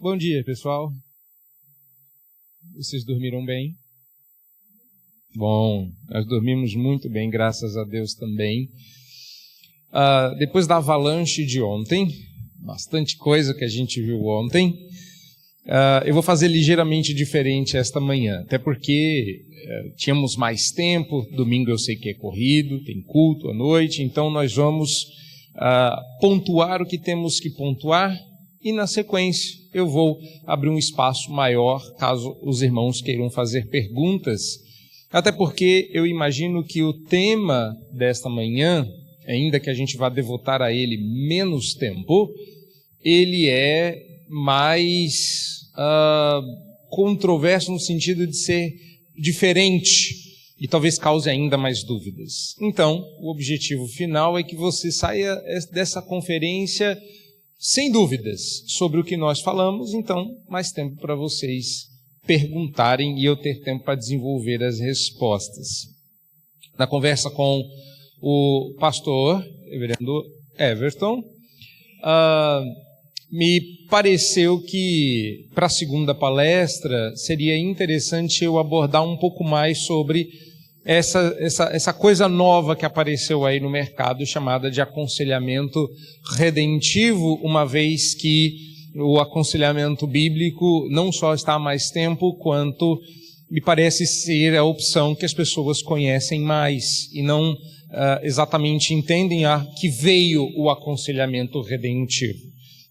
Bom dia, pessoal. Vocês dormiram bem? Bom, nós dormimos muito bem, graças a Deus também. Depois da avalanche de ontem, bastante coisa que a gente viu ontem, eu vou fazer ligeiramente diferente esta manhã, até porque tínhamos mais tempo, domingo eu sei que é corrido, tem culto à noite, então nós vamos pontuar o que temos que pontuar e na sequência eu vou abrir um espaço maior caso os irmãos queiram fazer perguntas, até porque eu imagino que o tema desta manhã, ainda que a gente vá devotar a ele menos tempo, ele é mais controverso no sentido de ser diferente e talvez cause ainda mais dúvidas. Então, o objetivo final é que você saia dessa conferência sem dúvidas sobre o que nós falamos, então mais tempo para vocês perguntarem e eu ter tempo para desenvolver as respostas. Na conversa com o pastor, reverendo Everton, me pareceu que para a segunda palestra seria interessante eu abordar um pouco mais sobre essa coisa nova que apareceu aí no mercado, chamada de aconselhamento redentivo, uma vez que o aconselhamento bíblico não só está há mais tempo, quanto me parece ser a opção que as pessoas conhecem mais e não exatamente entendem a que veio o aconselhamento redentivo.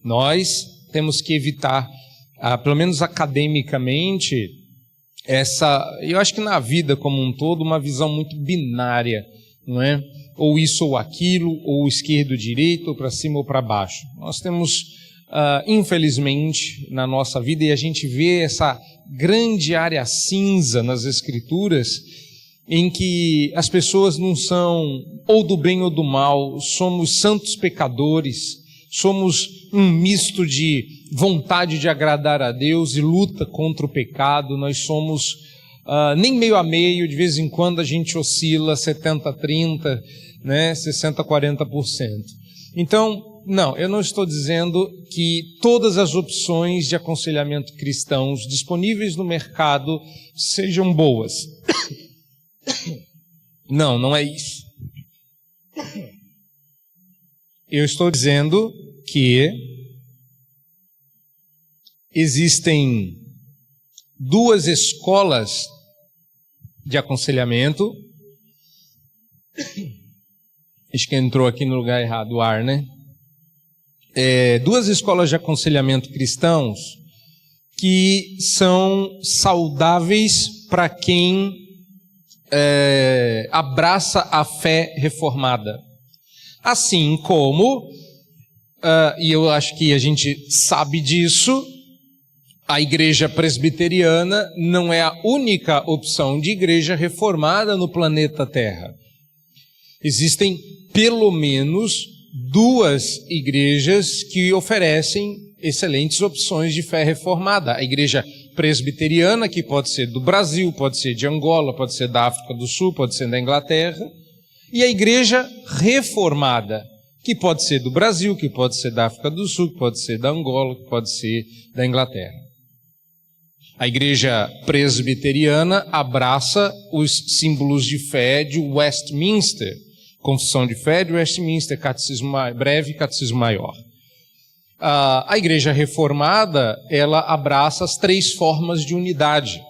Nós temos que evitar, pelo menos academicamente, eu acho que na vida como um todo, uma visão muito binária, não é? Ou isso ou aquilo, ou esquerdo ou direito, ou para cima ou para baixo. Nós temos, infelizmente, na nossa vida, e a gente vê essa grande área cinza nas Escrituras, em que as pessoas não são ou do bem ou do mal, somos santos pecadores, somos um misto de vontade de agradar a Deus e luta contra o pecado, nós somos nem meio a meio, de vez em quando a gente oscila 70-30, né, 60-40%. Então, não, eu não estou dizendo que todas as opções de aconselhamento cristãos disponíveis no mercado sejam boas. Não, não é isso. Eu estou dizendo que existem duas escolas de aconselhamento. Acho que entrou aqui no lugar errado o ar, né? Duas escolas de aconselhamento cristãos que são saudáveis para quem abraça a fé reformada. Assim como, e eu acho que a gente sabe disso, a igreja presbiteriana não é a única opção de igreja reformada no planeta Terra. Existem pelo menos duas igrejas que oferecem excelentes opções de fé reformada. A igreja presbiteriana, que pode ser do Brasil, pode ser de Angola, pode ser da África do Sul, pode ser da Inglaterra, e a igreja reformada, que pode ser do Brasil, que pode ser da África do Sul, que pode ser da Angola, que pode ser da Inglaterra. A igreja presbiteriana abraça os símbolos de fé de Westminster, Confissão de Fé de Westminster, Catecismo Breve e Catecismo Maior. A igreja reformada, ela abraça as três formas de unidade: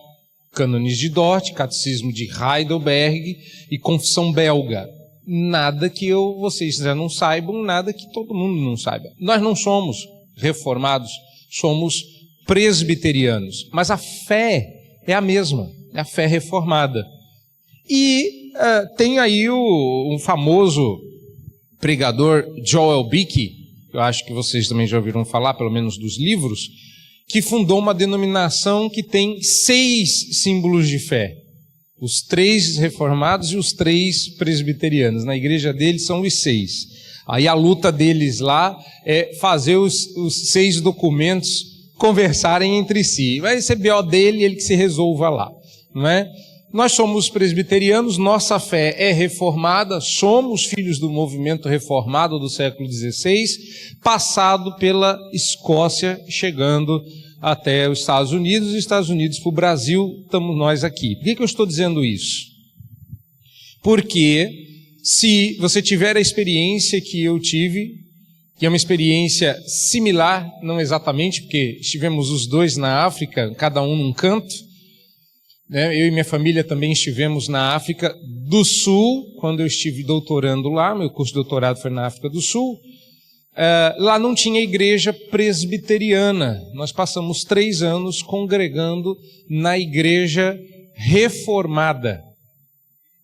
Cânones de Dort, Catecismo de Heidelberg e Confissão Belga. Nada que vocês já não saibam, nada que todo mundo não saiba. Nós não somos reformados, somos presbiterianos, mas a fé é a mesma, é a fé reformada. E tem aí um famoso pregador Joel Beeke, eu acho que vocês também já ouviram falar, pelo menos dos livros, que fundou uma denominação que tem 6 símbolos de fé. Os 3 reformados e os 3 presbiterianos. Na igreja deles são os 6. Aí a luta deles lá é fazer os 6 documentos conversarem entre si. Vai ser B.O. dele, ele que se resolva lá, não é? Nós somos presbiterianos, nossa fé é reformada, somos filhos do movimento reformado do século XVI, passado pela Escócia, chegando até os Estados Unidos, e Estados Unidos para o Brasil, estamos nós aqui. Por que eu estou dizendo isso? Porque se você tiver a experiência que eu tive, que é uma experiência similar, não exatamente, porque estivemos os dois na África, cada um num canto, né? Eu e minha família também estivemos na África do Sul, quando eu estive doutorando lá, meu curso de doutorado foi na África do Sul. Lá não tinha igreja presbiteriana, nós passamos 3 anos congregando na igreja reformada.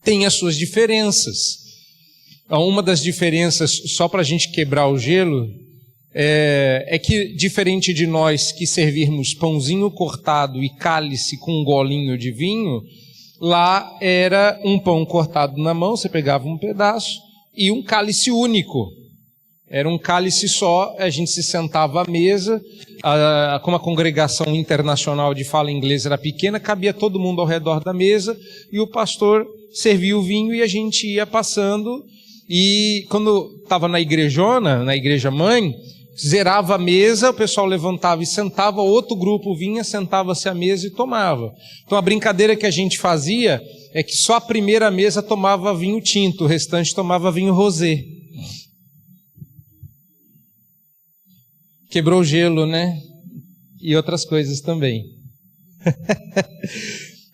Tem as suas diferenças. Uma das diferenças, só para a gente quebrar o gelo, é que diferente de nós que servirmos pãozinho cortado e cálice com um golinho de vinho, lá era um pão cortado na mão, você pegava um pedaço, e um cálice único. Era um cálice só, a gente se sentava à mesa, como a congregação internacional de fala inglesa era pequena, cabia todo mundo ao redor da mesa, e o pastor servia o vinho e a gente ia passando, e quando estava na igrejona, na igreja mãe, zerava a mesa, o pessoal levantava e sentava, outro grupo vinha, sentava-se à mesa e tomava. Então a brincadeira que a gente fazia é que só a primeira mesa tomava vinho tinto, o restante tomava vinho rosé. Quebrou o gelo, né? E outras coisas também.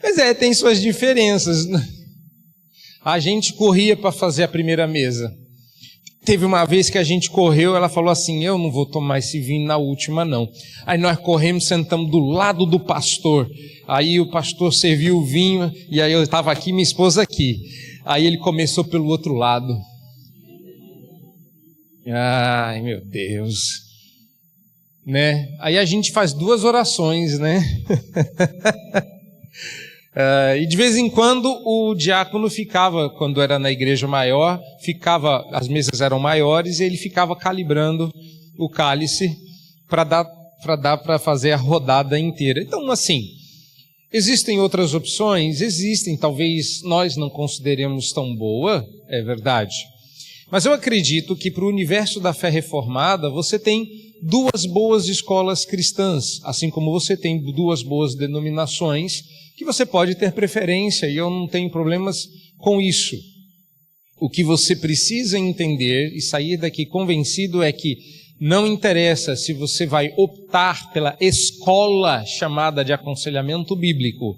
Mas tem suas diferenças. A gente corria para fazer a primeira mesa. Teve uma vez que a gente correu, ela falou assim, eu não vou tomar esse vinho na última não. Aí nós corremos, sentamos do lado do pastor. Aí o pastor serviu o vinho, e aí eu estava aqui, minha esposa aqui. Aí ele começou pelo outro lado. Ai, meu Deus. Né? Aí a gente faz 2 orações, né? E de vez em quando o diácono ficava, quando era na igreja maior, as mesas eram maiores, e ele ficava calibrando o cálice para fazer a rodada inteira. Então, assim, existem outras opções? Existem, talvez nós não consideremos tão boa, é verdade. Mas eu acredito que para o universo da fé reformada, você tem 2 boas escolas cristãs, assim como você tem 2 boas denominações, que você pode ter preferência, e eu não tenho problemas com isso. O que você precisa entender e sair daqui convencido é que não interessa se você vai optar pela escola chamada de aconselhamento bíblico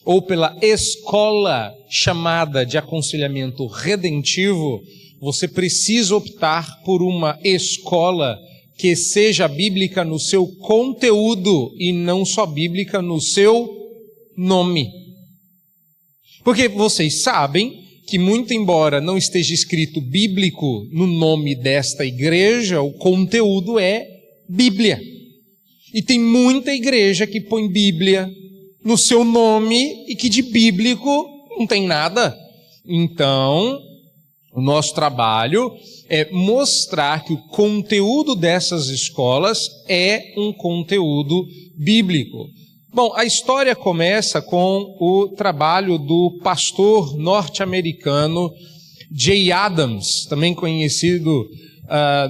ou pela escola chamada de aconselhamento redentivo, você precisa optar por uma escola que seja bíblica no seu conteúdo e não só bíblica no seu nome. Porque vocês sabem que, muito embora não esteja escrito bíblico no nome desta igreja, o conteúdo é Bíblia. E tem muita igreja que põe Bíblia no seu nome e que de bíblico não tem nada. Então, o nosso trabalho é mostrar que o conteúdo dessas escolas é um conteúdo bíblico. Bom, a história começa com o trabalho do pastor norte-americano Jay Adams, também conhecido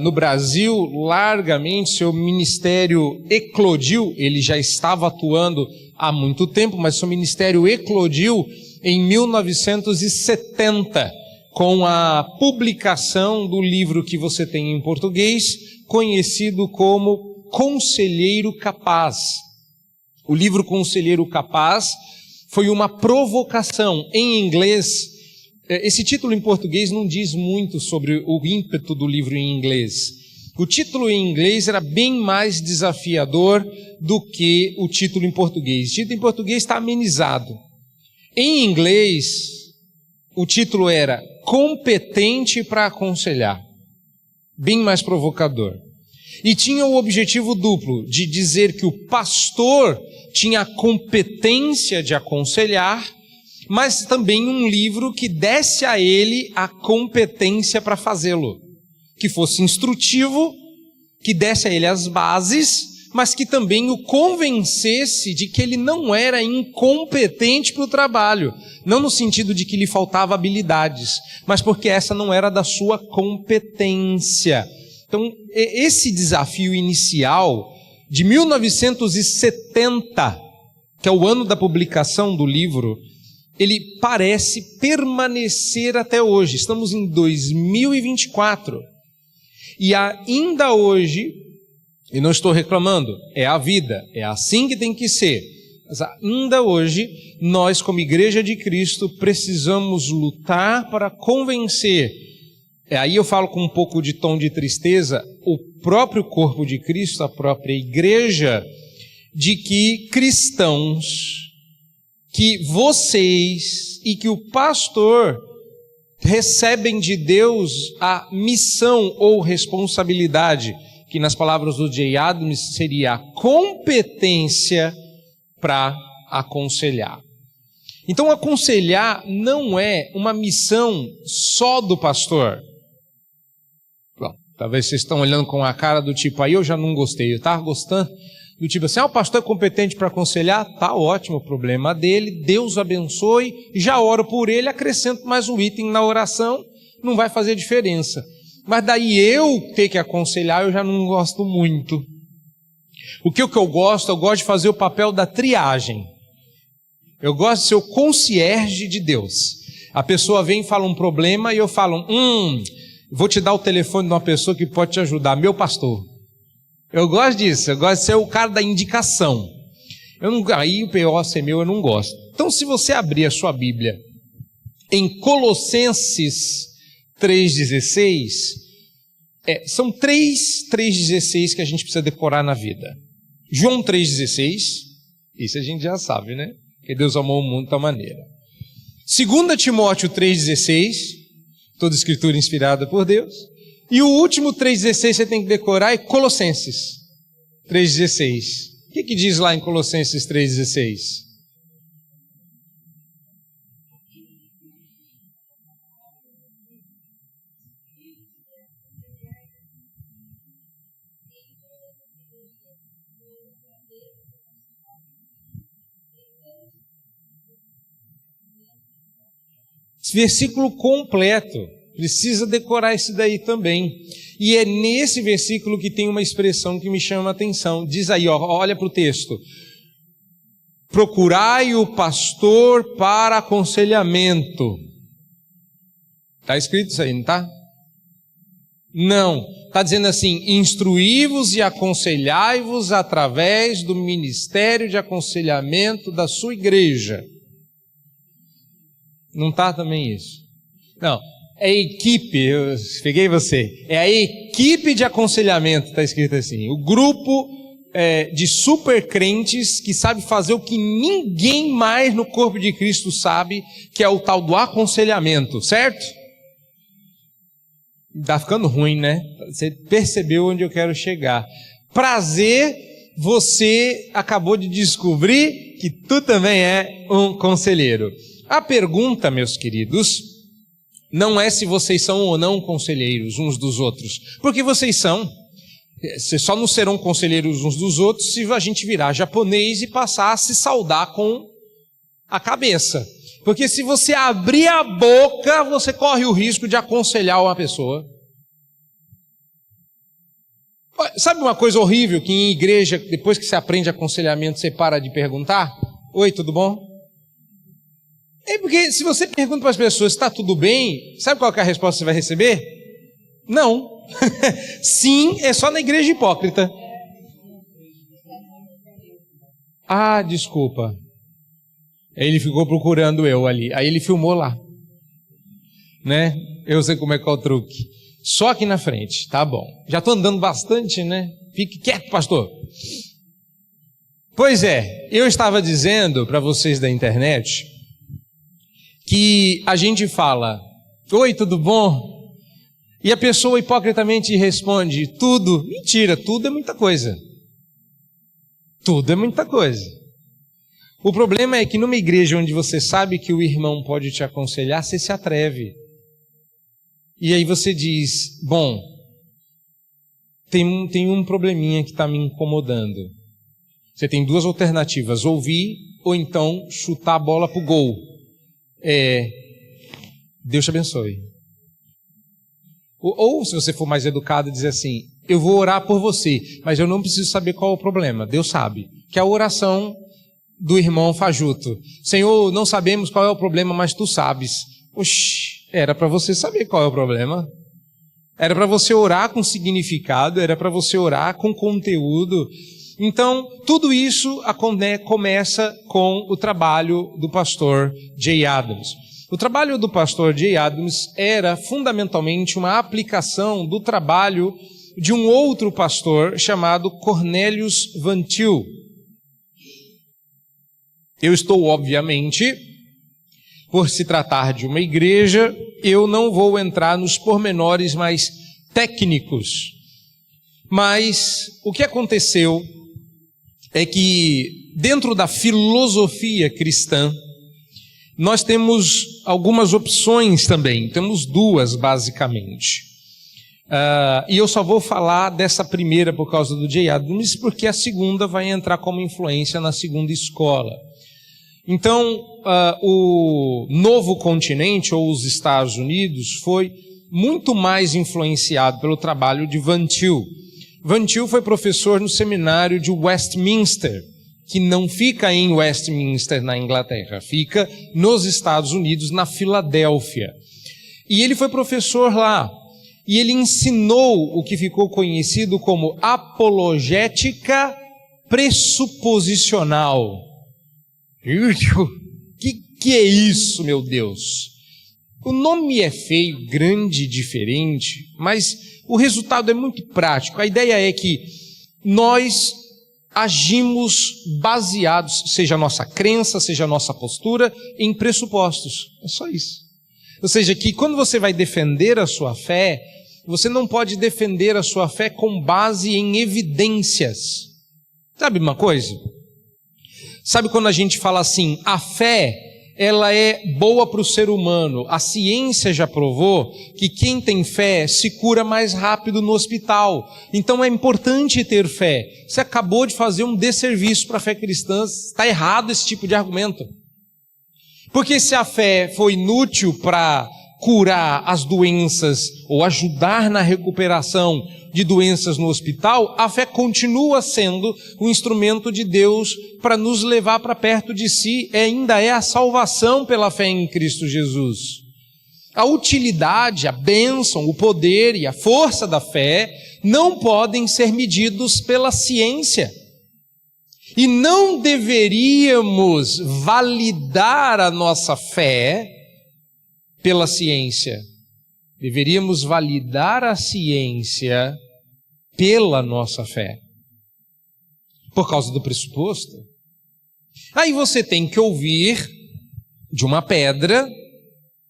no Brasil largamente. Seu ministério eclodiu, ele já estava atuando há muito tempo, mas seu ministério eclodiu em 1970, com a publicação do livro que você tem em português, conhecido como Conselheiro Capaz. O livro Conselheiro Capaz foi uma provocação em inglês. Esse título em português não diz muito sobre o ímpeto do livro em inglês. O título em inglês era bem mais desafiador do que o título em português. O título em português está amenizado. Em inglês, o título era Competente para Aconselhar. Bem mais provocador. E tinha o objetivo duplo de dizer que o pastor tinha a competência de aconselhar, mas também um livro que desse a ele a competência para fazê-lo. Que fosse instrutivo, que desse a ele as bases, mas que também o convencesse de que ele não era incompetente para o trabalho. Não no sentido de que lhe faltava habilidades, mas porque essa não era da sua competência. Então, esse desafio inicial de 1970, que é o ano da publicação do livro, ele parece permanecer até hoje. Estamos em 2024. E ainda hoje, e não estou reclamando, é a vida, é assim que tem que ser. Mas ainda hoje, nós como Igreja de Cristo precisamos lutar para convencer. Aí eu falo com um pouco de tom de tristeza, o próprio corpo de Cristo, a própria igreja, de que cristãos, que vocês e que o pastor recebem de Deus a missão ou responsabilidade, que nas palavras do Jay Adams seria a competência para aconselhar. Então aconselhar não é uma missão só do pastor. Bom, talvez vocês estão olhando com a cara do tipo, aí eu já não gostei, eu estava gostando, do tipo assim, o pastor é competente para aconselhar, tá ótimo, o problema dele, Deus abençoe, já oro por ele, acrescento mais um item na oração, não vai fazer diferença. Mas daí eu ter que aconselhar, eu já não gosto muito. O que eu gosto de fazer o papel da triagem. Eu gosto de ser o concierge de Deus. A pessoa vem e fala um problema e eu falo, vou te dar o telefone de uma pessoa que pode te ajudar, meu pastor. Eu gosto disso, eu gosto de ser o cara da indicação. Aí o pior ser meu eu não gosto. Então se você abrir a sua Bíblia em Colossenses 3,16, são 3,16 que a gente precisa decorar na vida. João 3,16, isso a gente já sabe, né? Que Deus amou o mundo de tal maneira. 2 Timóteo 3,16, toda escritura inspirada por Deus. E o último 3,16 você tem que decorar é Colossenses 3,16. O que diz lá em Colossenses 3,16? Esse versículo completo. Precisa decorar isso daí também. E é nesse versículo que tem uma expressão que me chama a atenção. Diz aí, olha para o texto. Procurai o pastor para aconselhamento. Está escrito isso aí, não está? Não. Está dizendo assim, instruí-vos e aconselhai-vos através do ministério de aconselhamento da sua igreja. Não está também isso? Não. É a equipe, eu peguei você, é a equipe de aconselhamento, está escrito assim, o grupo de super crentes que sabe fazer o que ninguém mais no corpo de Cristo sabe, que é o tal do aconselhamento, certo? Está ficando ruim, né? Você percebeu onde eu quero chegar. Prazer, você acabou de descobrir que tu também é um conselheiro. A pergunta, meus queridos, não é se vocês são ou não conselheiros uns dos outros, porque vocês são. Vocês só não serão conselheiros uns dos outros se a gente virar japonês e passar a se saudar com a cabeça. Porque se você abrir a boca, você corre o risco de aconselhar uma pessoa. Sabe uma coisa horrível que em igreja, depois que você aprende aconselhamento, você para de perguntar? Oi, tudo bom? É porque se você pergunta para as pessoas se está tudo bem, sabe qual que é a resposta que você vai receber? Não. Sim, é só na igreja hipócrita. Ah, desculpa. Aí ele ficou procurando eu ali. Aí ele filmou lá. Né? Eu sei como é que é o truque. Só aqui na frente, tá bom. Já estou andando bastante, né? Fique quieto, pastor. Pois é, eu estava dizendo para vocês da internet que a gente fala, oi, tudo bom? E a pessoa hipocritamente responde, tudo. Mentira, tudo é muita coisa. Tudo é muita coisa. O problema é que numa igreja onde você sabe que o irmão pode te aconselhar, você se atreve. E aí você diz, bom, tem um probleminha que está me incomodando. Você tem duas alternativas, ouvir ou então chutar a bola para o gol. Deus te abençoe. Ou se você for mais educado, dizer assim, Eu vou orar por você, mas eu não preciso saber qual é o problema. Deus sabe. Que é a oração do irmão fajuto. Senhor, não sabemos qual é o problema, mas tu sabes. Oxi, era para você saber qual é o problema. Era para você orar com significado, era para você orar com conteúdo. Então, tudo isso começa com o trabalho do pastor Jay Adams. O trabalho do pastor Jay Adams era fundamentalmente uma aplicação do trabalho de um outro pastor chamado Cornelius Van Til. Eu estou, obviamente, por se tratar de uma igreja, eu não vou entrar nos pormenores mais técnicos. Mas o que aconteceu é que, dentro da filosofia cristã, nós temos algumas opções também. Temos duas, basicamente. E eu só vou falar dessa primeira por causa do Jay Adams, porque a segunda vai entrar como influência na segunda escola. Então, o novo continente, ou os Estados Unidos, foi muito mais influenciado pelo trabalho de Van Til. Van Til foi professor no seminário de Westminster, que não fica em Westminster, na Inglaterra, fica nos Estados Unidos, na Filadélfia. E ele foi professor lá. E ele ensinou o que ficou conhecido como apologética pressuposicional. Que é isso, meu Deus? O nome é feio, grande, diferente, mas o resultado é muito prático. A ideia é que nós agimos baseados, seja a nossa crença, seja a nossa postura, em pressupostos. É só isso. Ou seja, que quando você vai defender a sua fé, você não pode defender a sua fé com base em evidências. Sabe uma coisa? Sabe quando a gente fala assim, a fé, ela é boa para o ser humano. A ciência já provou que quem tem fé se cura mais rápido no hospital. Então é importante ter fé. Você acabou de fazer um desserviço para a fé cristã. Está errado esse tipo de argumento. Porque se a fé foi inútil para curar as doenças ou ajudar na recuperação de doenças no hospital, a fé continua sendo um instrumento de Deus para nos levar para perto de si, ainda é a salvação pela fé em Cristo Jesus. A utilidade, a bênção, o poder e a força da fé não podem ser medidos pela ciência. E não deveríamos validar a nossa fé pela ciência. Deveríamos validar a ciência pela nossa fé. Por causa do pressuposto. Aí você tem que ouvir de uma pedra,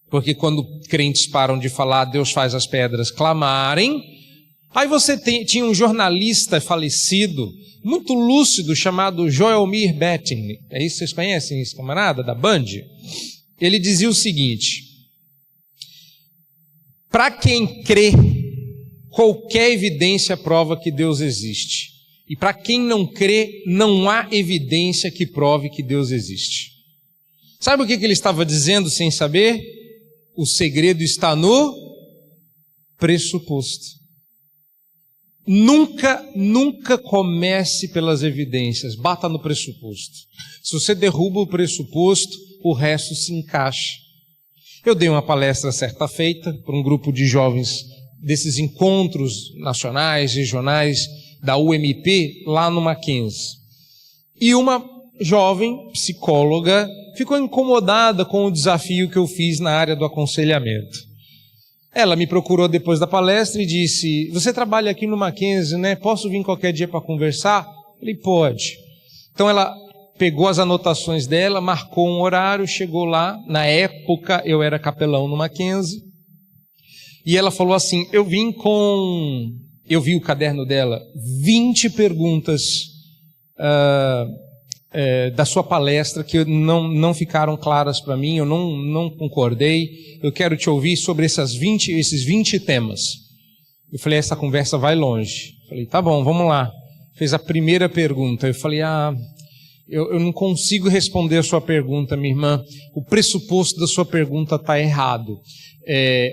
porque quando crentes param de falar, Deus faz as pedras clamarem. Aí você tinha um jornalista falecido, muito lúcido, chamado Joelmir Betting. É isso, vocês conhecem esse camarada da Band? Ele dizia o seguinte: para quem crê, qualquer evidência prova que Deus existe. E para quem não crê, não há evidência que prove que Deus existe. Sabe o que ele estava dizendo sem saber? O segredo está no pressuposto. Nunca comece pelas evidências, bata no pressuposto. Se você derruba o pressuposto, o resto se encaixa. Eu dei uma palestra certa feita para um grupo de jovens desses encontros nacionais, regionais, da UMP, lá no Mackenzie. E uma jovem psicóloga ficou incomodada com o desafio que eu fiz na área do aconselhamento. Ela me procurou depois da palestra e disse: você trabalha aqui no Mackenzie, né? Posso vir qualquer dia para conversar? Eu falei: pode. Então ela pegou as anotações dela, marcou um horário, chegou lá. Na época eu era capelão no Mackenzie. E ela falou assim: eu vi o caderno dela, 20 perguntas da sua palestra que não ficaram claras para mim, eu não concordei. Eu quero te ouvir sobre esses 20 temas. Eu falei: essa conversa vai longe. Eu falei: tá bom, vamos lá. Fez a primeira pergunta. Eu falei: eu não consigo responder a sua pergunta, minha irmã. O pressuposto da sua pergunta está errado.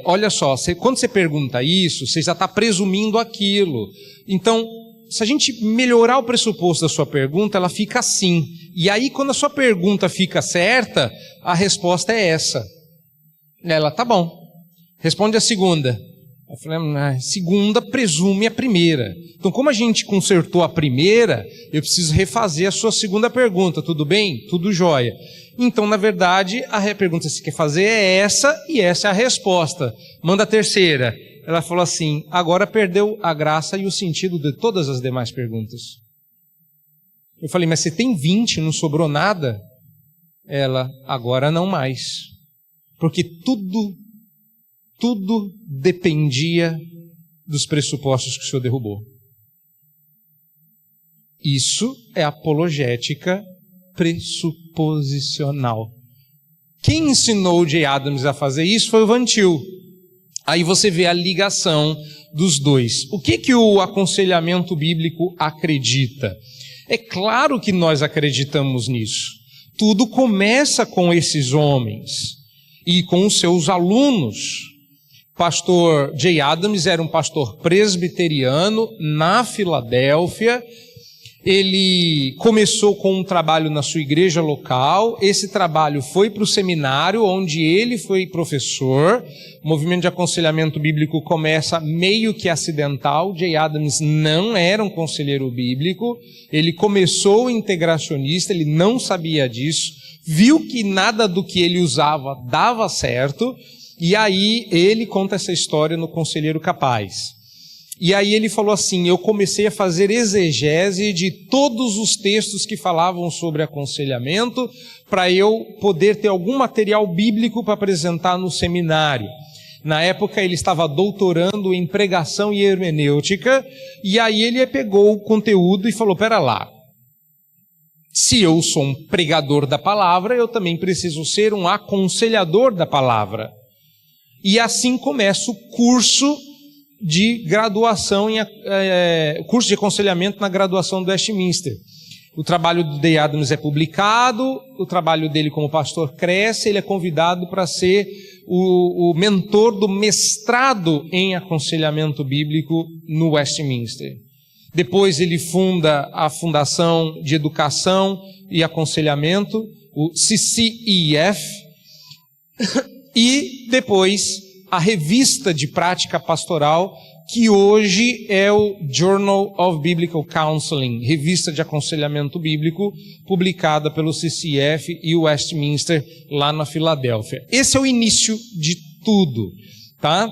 Olha só, quando você pergunta isso, você já está presumindo aquilo. Então, se a gente melhorar o pressuposto da sua pergunta, ela fica assim. E aí, quando a sua pergunta fica certa, a resposta é essa. Ela, tá bom. Responde a segunda. Eu falei, a segunda presume a primeira. Então, como a gente consertou a primeira, eu preciso refazer a sua segunda pergunta. Tudo bem? Tudo jóia. Então, na verdade, a pergunta que você quer fazer é essa, e essa é a resposta. Manda a terceira. Ela falou assim, agora perdeu a graça e o sentido de todas as demais perguntas. Eu falei, mas você tem 20, não sobrou nada? Ela, agora não mais. Porque tudo dependia dos pressupostos que o Senhor derrubou. Isso é apologética pressuposicional. Quem ensinou o J. Adams a fazer isso foi o Van Til. Aí você vê a ligação dos dois. O que o aconselhamento bíblico acredita? É claro que nós acreditamos nisso. Tudo começa com esses homens e com os seus alunos. Pastor J. Adams era um pastor presbiteriano na Filadélfia. Ele começou com um trabalho na sua igreja local. Esse trabalho foi para o seminário, onde ele foi professor. O movimento de aconselhamento bíblico começa meio que acidental. J. Adams não era um conselheiro bíblico. Ele começou integracionista, ele não sabia disso. Viu que nada do que ele usava dava certo. E aí ele conta essa história no Conselheiro Capaz. E aí ele falou assim, eu comecei a fazer exegese de todos os textos que falavam sobre aconselhamento, para eu poder ter algum material bíblico para apresentar no seminário. Na época ele estava doutorando em pregação e hermenêutica, e aí ele pegou o conteúdo e falou, pera lá, se eu sou um pregador da palavra, eu também preciso ser um aconselhador da palavra. E assim começa o curso de graduação, curso de aconselhamento na graduação do Westminster. O trabalho do J. Adams é publicado, o trabalho dele como pastor cresce, ele é convidado para ser o mentor do mestrado em aconselhamento bíblico no Westminster. Depois ele funda a Fundação de Educação e Aconselhamento, o CCEF, e depois a revista de prática pastoral, que hoje é o Journal of Biblical Counseling, revista de aconselhamento bíblico, publicada pelo CCF e o Westminster, lá na Filadélfia. Esse é o início de tudo, tá?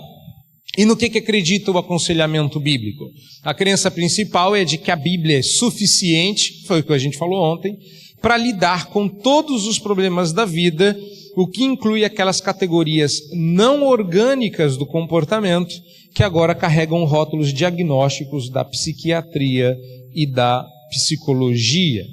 E no que acredita o aconselhamento bíblico? A crença principal é de que a Bíblia é suficiente, foi o que a gente falou ontem, para lidar com todos os problemas da vida, o que inclui aquelas categorias não orgânicas do comportamento que agora carregam rótulos diagnósticos da psiquiatria e da psicologia.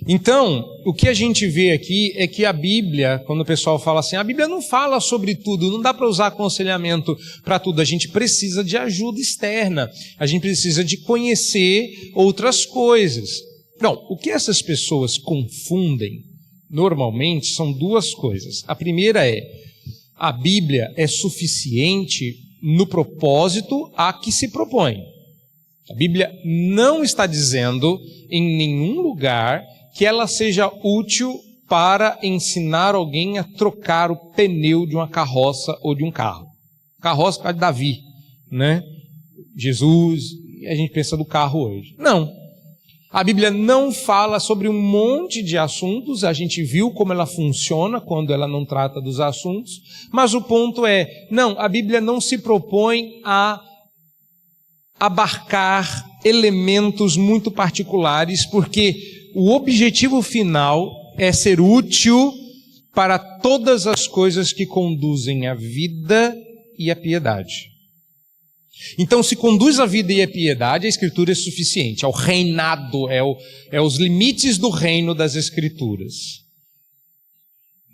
Então, o que a gente vê aqui é que a Bíblia, quando o pessoal fala assim, a Bíblia não fala sobre tudo, não dá para usar aconselhamento para tudo, a gente precisa de ajuda externa, a gente precisa de conhecer outras coisas. Não, o que essas pessoas confundem normalmente são duas coisas. A primeira é, a Bíblia é suficiente no propósito a que se propõe. A Bíblia não está dizendo em nenhum lugar que ela seja útil para ensinar alguém a trocar o pneu de uma carroça ou de um carro. Carroça para Davi, né? Jesus, e a gente pensa do carro hoje. Não. A Bíblia não fala sobre um monte de assuntos, a gente viu como ela funciona quando ela não trata dos assuntos, mas o ponto é, não, a Bíblia não se propõe a abarcar elementos muito particulares, porque o objetivo final é ser útil para todas as coisas que conduzem à vida e à piedade. Então, se conduz à vida e à piedade, a Escritura é suficiente, é o reinado, é os limites do reino das Escrituras.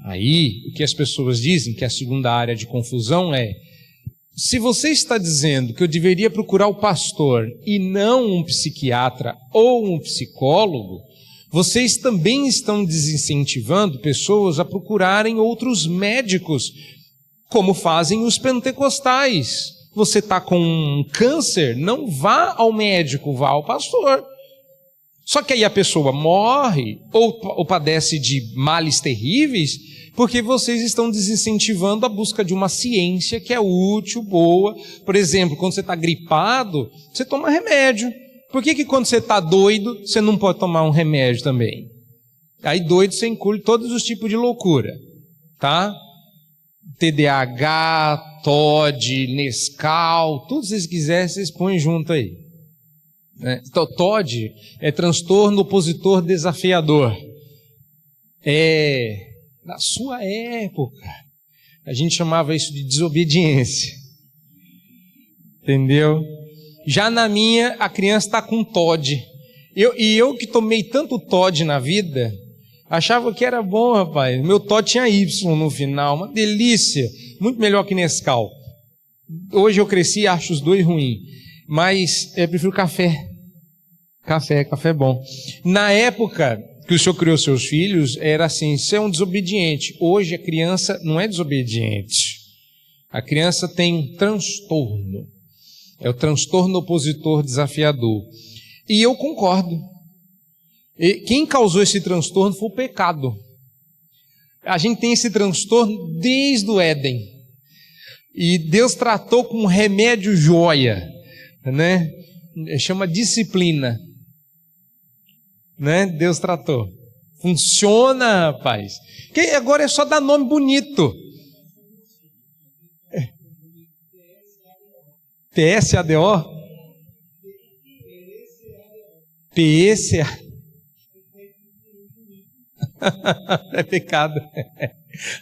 Aí, o que as pessoas dizem, que é a segunda área de confusão é, se você está dizendo que eu deveria procurar o pastor e não um psiquiatra ou um psicólogo, vocês também estão desincentivando pessoas a procurarem outros médicos, como fazem os pentecostais. Você está com um câncer, não vá ao médico, vá ao pastor. Só que aí a pessoa morre ou padece de males terríveis porque vocês estão desincentivando a busca de uma ciência que é útil, boa. Por exemplo, quando você está gripado, você toma remédio. Por que quando você está doido, você não pode tomar um remédio também? Aí doido você inclui todos os tipos de loucura, tá? TDAH, TOD, Nescau, tudo que vocês quiserem, vocês põem junto aí. Então, TOD é transtorno opositor desafiador. Na sua época, a gente chamava isso de desobediência. Entendeu? Já na minha, a criança está com TOD. Eu que tomei tanto TOD na vida, achava que era bom, rapaz. Meu TOD tinha Y no final, uma delícia. Muito melhor que Nescau. Hoje eu cresci e acho os dois ruins. Mas eu prefiro café. Café é bom. Na época que o senhor criou seus filhos, era assim, você é um desobediente. Hoje a criança não é desobediente. A criança tem transtorno. É o transtorno opositor desafiador. E eu concordo. E quem causou esse transtorno foi o pecado. A gente tem esse transtorno desde o Éden. E Deus tratou com um remédio joia, né? Chama disciplina. Né? Deus tratou. Funciona, rapaz. Que agora é só dar nome bonito. PSADO? PSA. É pecado.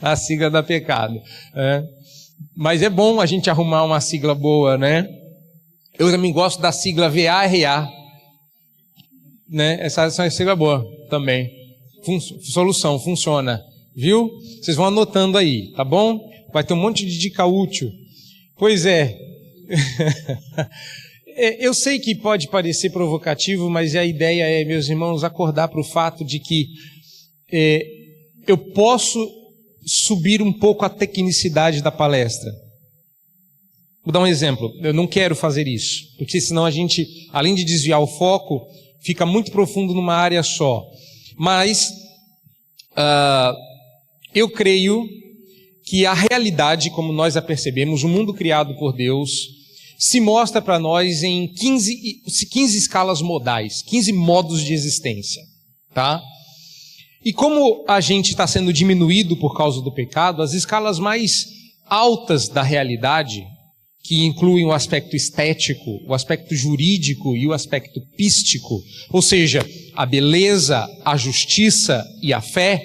A sigla dá pecado. Mas é bom a gente arrumar uma sigla boa, né? Eu também gosto da sigla VARA. Né? Essa é uma sigla boa também. Solução, funciona. Viu? Vocês vão anotando aí, tá bom? Vai ter um monte de dica útil. Pois é. Eu sei que pode parecer provocativo, mas a ideia é, meus irmãos, acordar para o fato de que eu posso subir um pouco a tecnicidade da palestra. Vou dar um exemplo. Eu não quero fazer isso, porque senão a gente, além de desviar o foco, fica muito profundo numa área só. Mas eu creio que a realidade, como nós a percebemos, o mundo criado por Deus, se mostra para nós em 15 escalas modais, 15 modos de existência, tá? E como a gente está sendo diminuído por causa do pecado, as escalas mais altas da realidade, que incluem o aspecto estético, o aspecto jurídico e o aspecto pístico, ou seja, a beleza, a justiça e a fé,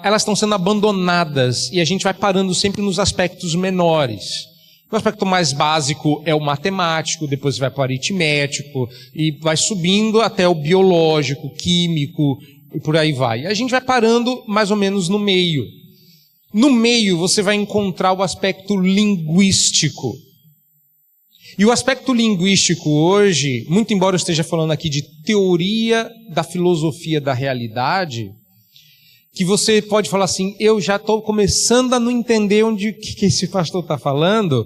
elas estão sendo abandonadas e a gente vai parando sempre nos aspectos menores. O aspecto mais básico é o matemático, depois vai para o aritmético e vai subindo até o biológico, químico e por aí vai. A gente vai parando mais ou menos no meio. No meio você vai encontrar o aspecto linguístico. E o aspecto linguístico hoje, muito embora eu esteja falando aqui de teoria da filosofia da realidade, que você pode falar assim, eu já estou começando a não entender o que esse pastor está falando.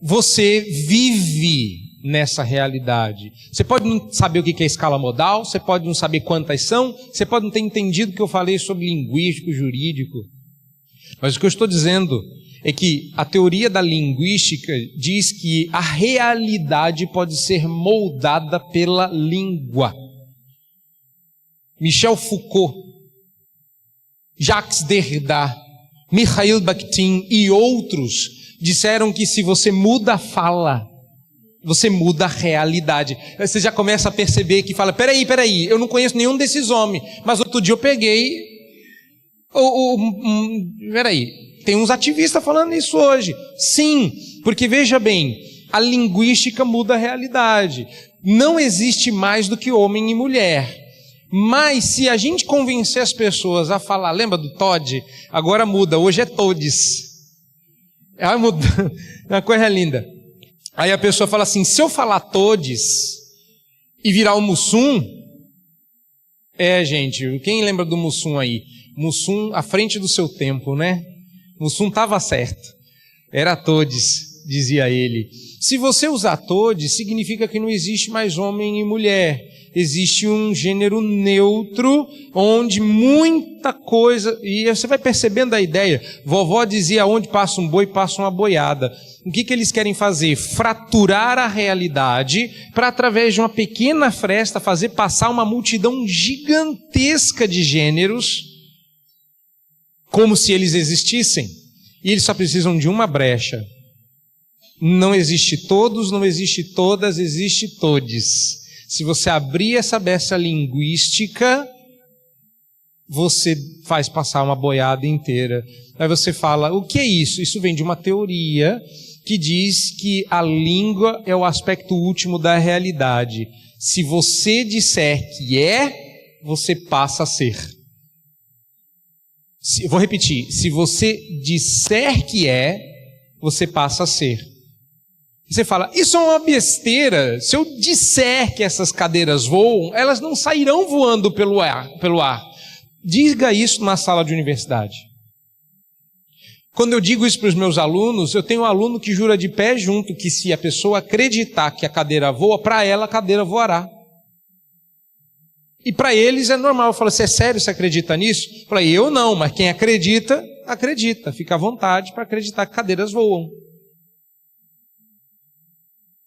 Você vive nessa realidade. Você pode não saber o que é escala modal, você pode não saber quantas são, você pode não ter entendido o que eu falei sobre linguístico, jurídico. Mas o que eu estou dizendo é que a teoria da linguística diz que a realidade pode ser moldada pela língua. Michel Foucault, Jacques Derrida, Mikhail Bakhtin e outros disseram que se você muda a fala, você muda a realidade. Você já começa a perceber que fala, peraí, eu não conheço nenhum desses homens, mas outro dia eu peguei, tem uns ativistas falando isso hoje. Sim, porque veja bem, a linguística muda a realidade. Não existe mais do que homem e mulher. Mas se a gente convencer as pessoas a falar, lembra do Todd? Agora muda, hoje é todes. Ela muda, é uma coisa linda. Aí a pessoa fala assim, se eu falar todes e virar o Mussum, Gente, quem lembra do Mussum aí? Mussum à frente do seu tempo, né? Mussum estava certo. Era todes, dizia ele. Se você usar todes, significa que não existe mais homem e mulher. Existe um gênero neutro, onde muita coisa... E você vai percebendo a ideia. Vovó dizia, onde passa um boi, passa uma boiada. O que eles querem fazer? Fraturar a realidade para, através de uma pequena fresta, fazer passar uma multidão gigantesca de gêneros, como se eles existissem. E eles só precisam de uma brecha. Não existe todos, não existe todas, existe todes. Se você abrir essa brecha linguística, você faz passar uma boiada inteira. Aí você fala, o que é isso? Isso vem de uma teoria que diz que a língua é o aspecto último da realidade. Se você disser que você passa a ser. Vou repetir. Se você disser que você passa a ser. Você fala, isso é uma besteira. Se eu disser que essas cadeiras voam, elas não sairão voando pelo ar. Diga isso numa sala de universidade. Quando eu digo isso para os meus alunos, eu tenho um aluno que jura de pé junto que se a pessoa acreditar que a cadeira voa, para ela a cadeira voará. E para eles é normal. Eu falo, você é sério, você acredita nisso? Eu falei, eu não, mas quem acredita, acredita. Fica à vontade para acreditar que cadeiras voam.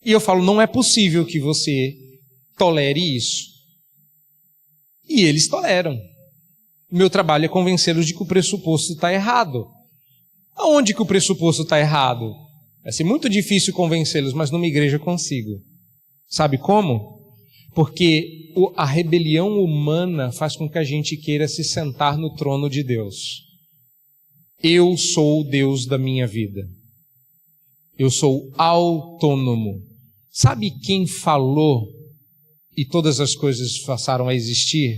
E eu falo, não é possível que você tolere isso. E eles toleram. Meu trabalho é convencê-los de que o pressuposto está errado. Aonde que o pressuposto está errado? Vai ser muito difícil convencê-los, mas numa igreja consigo. Sabe como? Porque a rebelião humana faz com que a gente queira se sentar no trono de Deus. Eu sou o Deus da minha vida. Eu sou autônomo. Sabe quem falou e todas as coisas passaram a existir?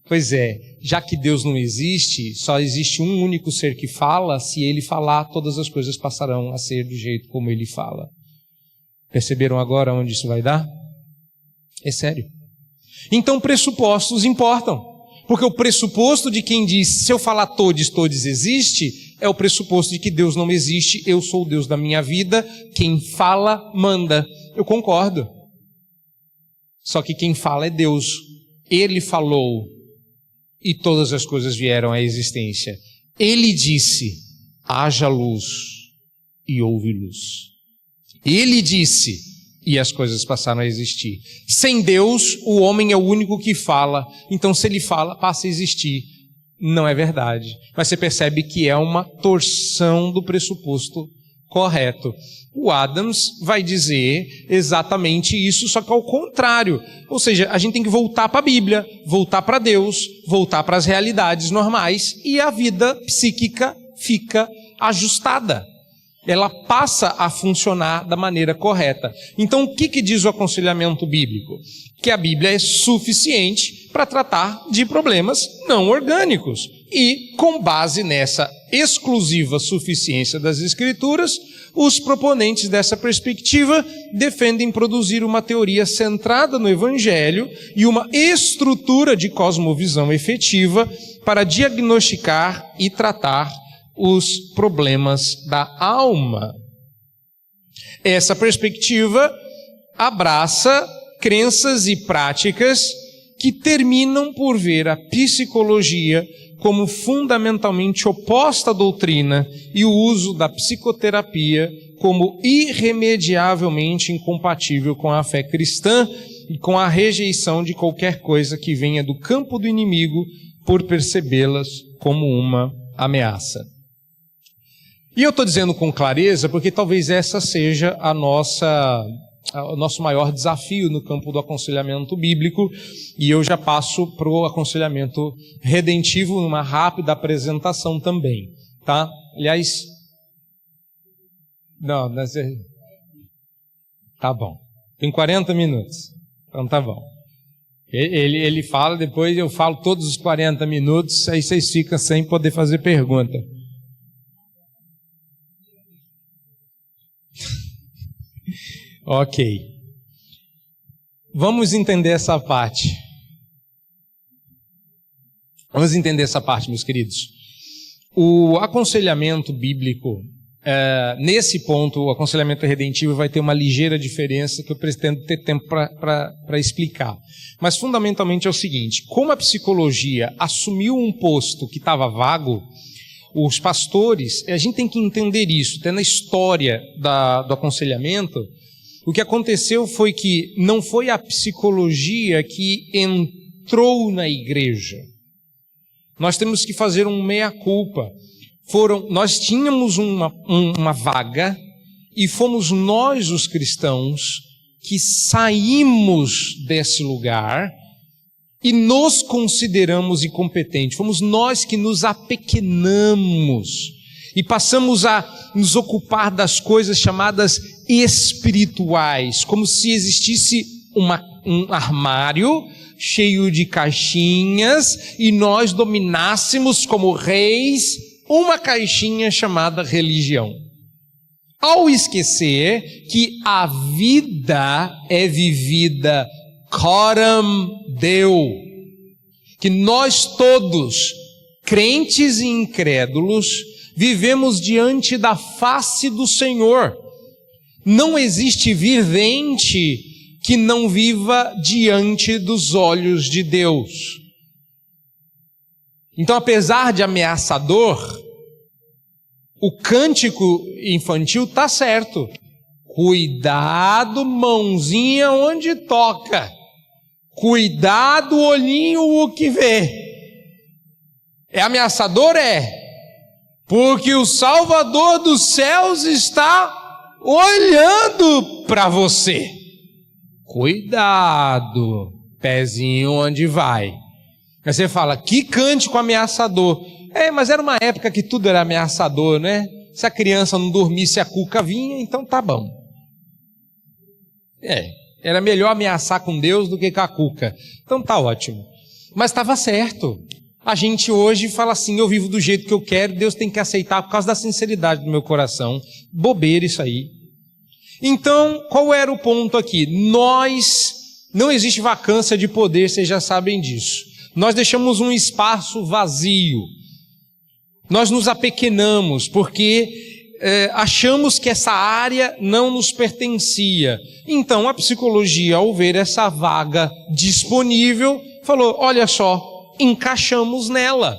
Pois é, já que Deus não existe, só existe um único ser que fala, se ele falar, todas as coisas passarão a ser do jeito como ele fala. Perceberam agora onde isso vai dar? É sério. Então pressupostos importam, porque o pressuposto de quem diz, se eu falar todes existe, é o pressuposto de que Deus não existe, eu sou o Deus da minha vida, quem fala, manda. Eu concordo. Só que quem fala é Deus. Ele falou e todas as coisas vieram à existência. Ele disse, haja luz e houve luz. Ele disse e as coisas passaram a existir. Sem Deus, o homem é o único que fala. Então, se ele fala, passa a existir. Não é verdade. Mas você percebe que é uma torção do pressuposto correto. O Adams vai dizer exatamente isso, só que ao contrário. Ou seja, a gente tem que voltar para a Bíblia, voltar para Deus, voltar para as realidades normais e a vida psíquica fica ajustada. Ela passa a funcionar da maneira correta. Então, o que diz o aconselhamento bíblico? Que a Bíblia é suficiente para tratar de problemas não orgânicos. E, com base nessa exclusiva suficiência das Escrituras, os proponentes dessa perspectiva defendem produzir uma teoria centrada no Evangelho e uma estrutura de cosmovisão efetiva para diagnosticar e tratar os problemas da alma. Essa perspectiva abraça crenças e práticas que terminam por ver a psicologia como fundamentalmente oposta à doutrina e o uso da psicoterapia como irremediavelmente incompatível com a fé cristã e com a rejeição de qualquer coisa que venha do campo do inimigo por percebê-las como uma ameaça. E eu estou dizendo com clareza porque talvez essa seja o nosso maior desafio no campo do aconselhamento bíblico, e eu já passo para o aconselhamento redentivo numa rápida apresentação também, tá? Aliás, não, tá bom, tem 40 minutos, então tá bom. Ele fala, depois eu falo todos os 40 minutos, aí vocês ficam sem poder fazer pergunta. Ok. Vamos entender essa parte. Vamos entender essa parte, meus queridos. O aconselhamento bíblico, nesse ponto, o aconselhamento redentivo vai ter uma ligeira diferença que eu pretendo ter tempo para explicar. Mas fundamentalmente é o seguinte: como a psicologia assumiu um posto que estava vago, os pastores, a gente tem que entender isso. Até na história do aconselhamento, o que aconteceu foi que não foi a psicologia que entrou na igreja. Nós temos que fazer um meia-culpa. Nós tínhamos uma vaga e fomos nós, os cristãos, que saímos desse lugar e nos consideramos incompetentes. Fomos nós que nos apequenamos e passamos a nos ocupar das coisas chamadas espirituais, como se existisse um armário cheio de caixinhas e nós dominássemos como reis uma caixinha chamada religião. Ao esquecer que a vida é vivida coram Deo, que nós todos, crentes e incrédulos, vivemos diante da face do Senhor. Não existe vivente que não viva diante dos olhos de Deus. Então, apesar de ameaçador, o cântico infantil está certo. Cuidado, mãozinha onde toca. Cuidado, olhinho o que vê. É ameaçador? É. Porque o Salvador dos céus está olhando para você. Cuidado, pezinho onde vai. Aí você fala, que cântico ameaçador. Mas era uma época que tudo era ameaçador, né? Se a criança não dormisse, a cuca vinha, então tá bom. Era melhor ameaçar com Deus do que com a cuca. Então tá ótimo. Mas estava certo. A gente hoje fala assim, eu vivo do jeito que eu quero, Deus tem que aceitar por causa da sinceridade do meu coração. Bobeira isso aí. Então, qual era o ponto aqui? Não existe vacância de poder, vocês já sabem disso. Nós deixamos um espaço vazio. Nós nos apequenamos porque achamos que essa área não nos pertencia. Então a psicologia, ao ver essa vaga disponível, falou, olha só, encaixamos nela.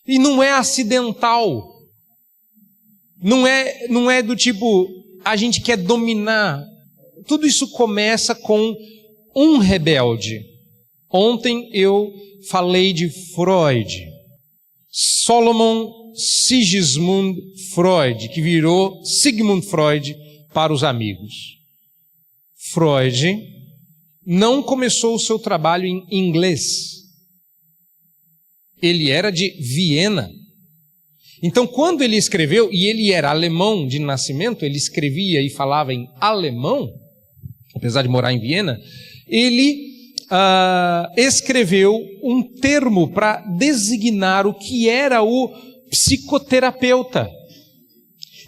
E não é acidental. Não é do tipo, a gente quer dominar. Tudo isso começa com um rebelde. Ontem eu falei de Freud. Solomon Sigismund Freud, que virou Sigmund Freud para os amigos. Freud não começou o seu trabalho em inglês. Ele era de Viena. Então, quando ele escreveu, e ele era alemão de nascimento, ele escrevia e falava em alemão, apesar de morar em Viena, ele escreveu um termo para designar o que era o psicoterapeuta.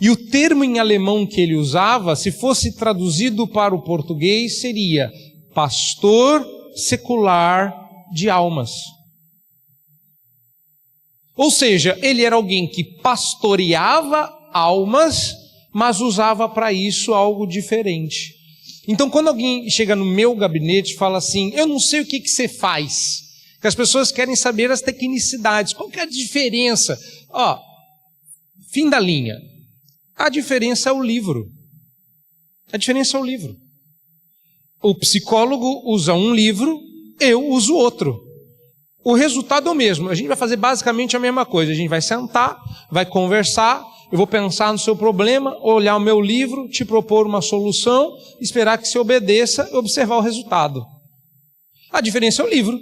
E o termo em alemão que ele usava, se fosse traduzido para o português, seria pastor secular de almas. Ou seja, ele era alguém que pastoreava almas, mas usava para isso algo diferente. Então, quando alguém chega no meu gabinete e fala assim, eu não sei o que você faz, que as pessoas querem saber as tecnicidades, qual que é a diferença? Fim da linha. A diferença é o livro. A diferença é o livro. O psicólogo usa um livro, eu uso outro. O resultado é o mesmo. A gente vai fazer basicamente a mesma coisa. A gente vai sentar, vai conversar, eu vou pensar no seu problema, olhar o meu livro, te propor uma solução, esperar que você obedeça e observar o resultado. A diferença é o livro.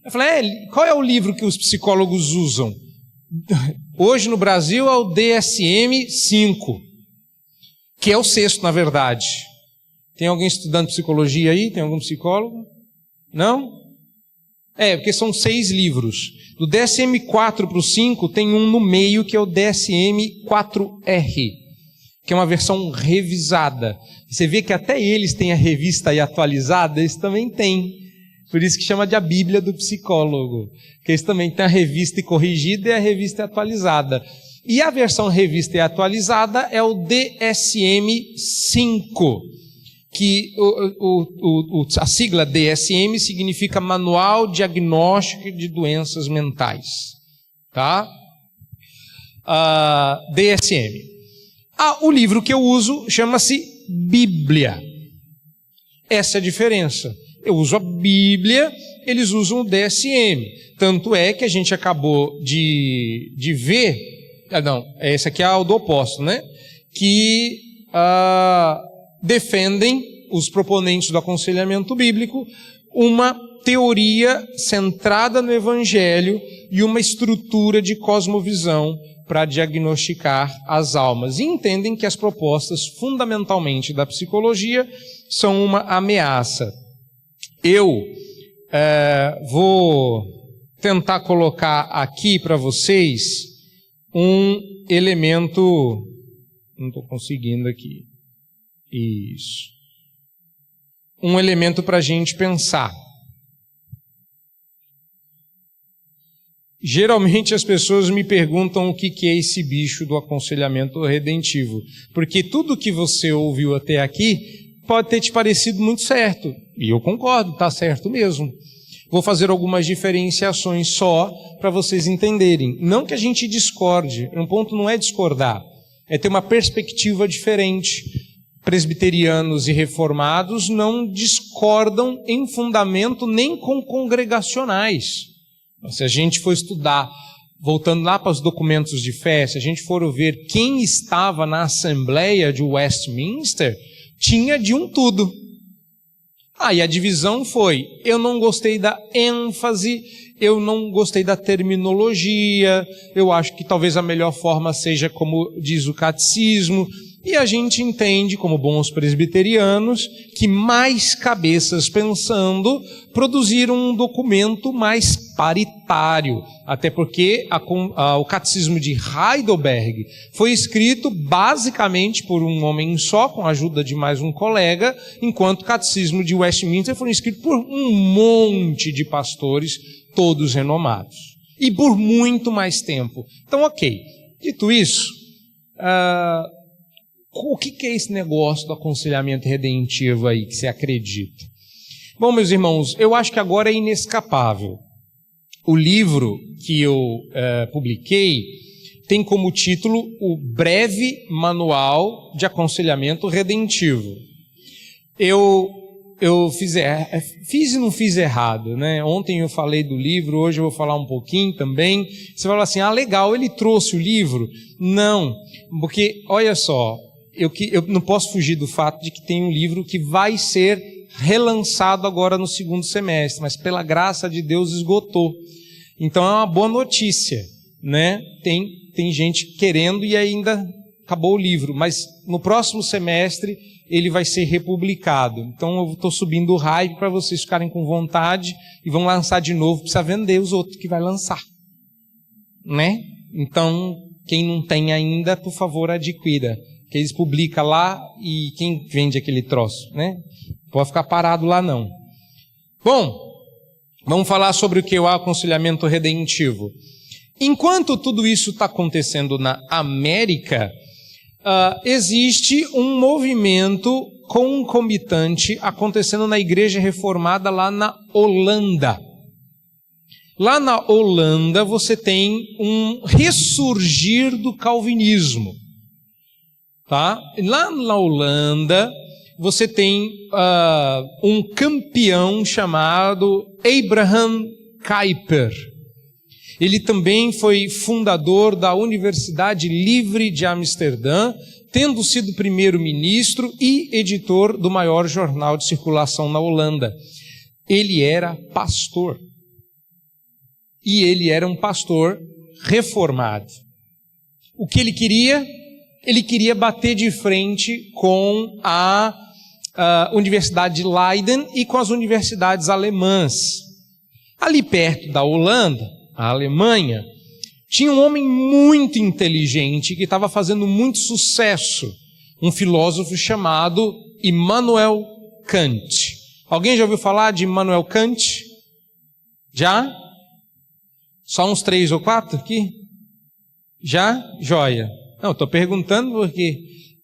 Eu falei, qual é o livro que os psicólogos usam? Hoje no Brasil é o DSM-5, que é o 6º, na verdade. Tem alguém estudando psicologia aí? Tem algum psicólogo? Não? Porque são 6 livros. Do DSM-4 para o 5 tem um no meio que é o DSM-4R, que é uma versão revisada. Você vê que até eles têm a revista aí atualizada, eles também têm. Por isso que chama de a Bíblia do psicólogo. Porque eles também tem a revista corrigida e a revista atualizada. E a versão revista e atualizada é o DSM-5, que a sigla DSM significa Manual Diagnóstico de Doenças Mentais. Tá? DSM. O livro que eu uso chama-se Bíblia. Essa é a diferença. Eu uso a Bíblia, eles usam o DSM. Tanto é que a gente acabou de ver... Não, esse aqui é o do oposto, né? Que defendem os proponentes do aconselhamento bíblico uma teoria centrada no Evangelho e uma estrutura de cosmovisão para diagnosticar as almas. E entendem que as propostas, fundamentalmente da psicologia, são uma ameaça. Eu vou tentar colocar aqui para vocês um elemento... Não estou conseguindo aqui. Isso. Um elemento para a gente pensar. Geralmente as pessoas me perguntam o que é esse bicho do aconselhamento redentivo. Porque tudo que você ouviu até aqui pode ter te parecido muito certo. E eu concordo, está certo mesmo. Vou fazer algumas diferenciações só para vocês entenderem. Não que a gente discorde, um ponto não é discordar, é ter uma perspectiva diferente. Presbiterianos e reformados não discordam em fundamento nem com congregacionais. Se a gente for estudar, voltando lá para os documentos de fé, se a gente for ver quem estava na Assembleia de Westminster, tinha de um tudo. E a divisão foi, eu não gostei da ênfase, eu não gostei da terminologia, eu acho que talvez a melhor forma seja como diz o catecismo, e a gente entende, como bons presbiterianos, que mais cabeças pensando produziram um documento mais paritário. Até porque o Catecismo de Heidelberg foi escrito basicamente por um homem só, com a ajuda de mais um colega, enquanto o Catecismo de Westminster foi escrito por um monte de pastores, todos renomados. E por muito mais tempo. Então, ok. Dito isso... O que é esse negócio do aconselhamento redentivo aí que você acredita? Bom, meus irmãos, eu acho que agora é inescapável. O livro que eu publiquei tem como título O Breve Manual de Aconselhamento Redentivo. Eu fiz e não fiz errado, né? Ontem eu falei do livro, hoje eu vou falar um pouquinho também. Você fala assim, legal, ele trouxe o livro? Não, porque, olha só, eu não posso fugir do fato de que tem um livro que vai ser relançado agora no segundo semestre, mas pela graça de Deus esgotou. Então é uma boa notícia, né? Tem gente querendo e ainda acabou o livro, mas no próximo semestre ele vai ser republicado. Então eu estou subindo o hype para vocês ficarem com vontade e vão lançar de novo, precisa vender os outros que vai lançar, né? Então quem não tem ainda, por favor, adquira. Que eles publicam lá e quem vende aquele troço, né? Não pode ficar parado lá não. Bom, vamos falar sobre o que é o aconselhamento redentivo. Enquanto tudo isso está acontecendo na América, existe um movimento concomitante acontecendo na Igreja Reformada lá na Holanda. Lá na Holanda você tem um ressurgir do calvinismo. Tá? Lá na Holanda, você tem um campeão chamado Abraham Kuyper. Ele também foi fundador da Universidade Livre de Amsterdã, tendo sido primeiro-ministro e editor do maior jornal de circulação na Holanda. Ele era pastor. E ele era um pastor reformado. O que ele queria? Ele queria bater de frente com a Universidade de Leiden e com as universidades alemãs. Ali perto da Holanda, a Alemanha, tinha um homem muito inteligente que estava fazendo muito sucesso, um filósofo chamado Immanuel Kant. Alguém já ouviu falar de Immanuel Kant? Já? Só uns 3 ou 4 aqui? Já? Joia. Não, estou perguntando porque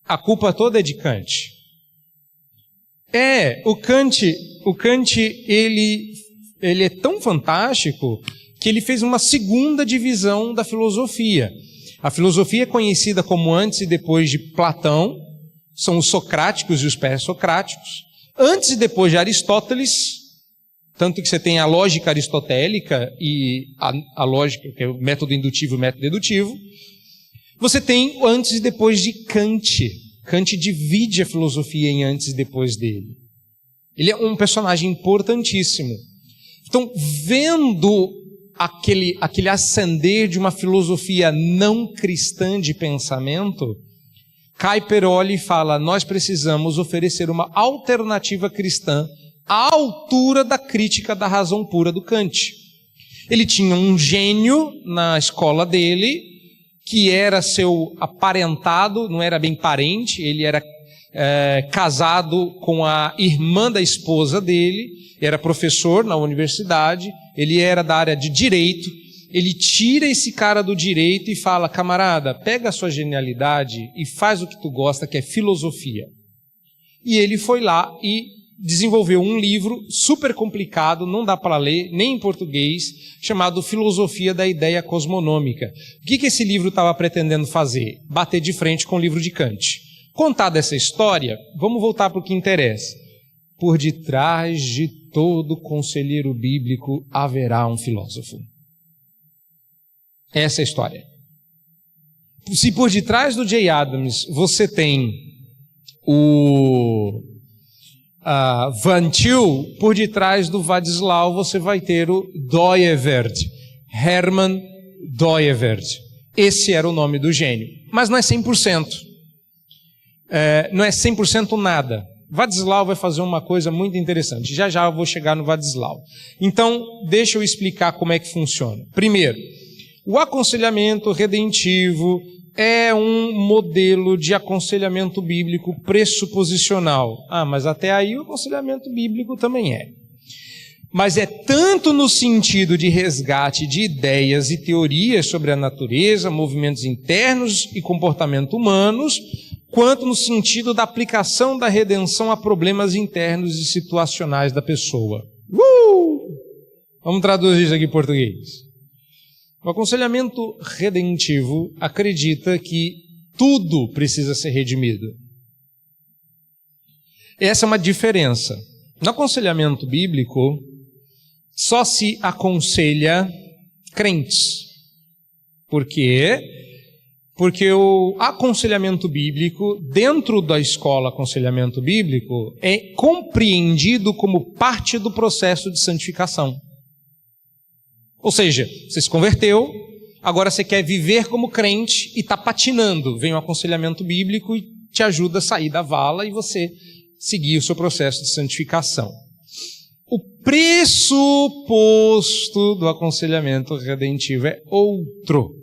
a culpa toda é de Kant. O Kant ele é tão fantástico que ele fez uma segunda divisão da filosofia. A filosofia é conhecida como antes e depois de Platão, são os socráticos e os pré-socráticos. Antes e depois de Aristóteles, tanto que você tem a lógica aristotélica e a lógica, que é o método indutivo e o método dedutivo. Você tem o antes e depois de Kant. Kant divide a filosofia em antes e depois dele. Ele é um personagem importantíssimo. Então, vendo aquele ascender de uma filosofia não cristã de pensamento, Kuyper olha e fala: nós precisamos oferecer uma alternativa cristã à altura da crítica da razão pura do Kant. Ele tinha um gênio na escola dele, que era seu aparentado, não era bem parente, ele era casado com a irmã da esposa dele, era professor na universidade, ele era da área de direito. Ele tira esse cara do direito e fala: camarada, pega a sua genialidade e faz o que tu gosta, que é filosofia. E ele foi lá e desenvolveu um livro super complicado, não dá para ler, nem em português, chamado Filosofia da Ideia Cosmonômica. O que esse livro estava pretendendo fazer? Bater de frente com o livro de Kant. Contada essa história, vamos voltar para o que interessa. Por detrás de todo conselheiro bíblico haverá um filósofo. Essa é a história. Se por detrás do Jay Adams você tem o Van Til, por detrás do Václav você vai ter o Dooyeweerd, Hermann Dooyeweerd. Esse era o nome do gênio. Mas não é 100%. Não é 100% nada. Václav vai fazer uma coisa muito interessante. Já já eu vou chegar no Václav. Então, deixa eu explicar como é que funciona. Primeiro, o aconselhamento redentivo é um modelo de aconselhamento bíblico pressuposicional. Mas até aí o aconselhamento bíblico também é. Mas é tanto no sentido de resgate de ideias e teorias sobre a natureza, movimentos internos e comportamento humanos, quanto no sentido da aplicação da redenção a problemas internos e situacionais da pessoa. Vamos traduzir isso aqui em português. O aconselhamento redentivo acredita que tudo precisa ser redimido. Essa é uma diferença. No aconselhamento bíblico, só se aconselha crentes. Por quê? Porque o aconselhamento bíblico, dentro da escola aconselhamento bíblico, é compreendido como parte do processo de santificação. Ou seja, você se converteu, agora você quer viver como crente e está patinando. Vem o aconselhamento bíblico e te ajuda a sair da vala e você seguir o seu processo de santificação. O pressuposto do aconselhamento redentivo é outro.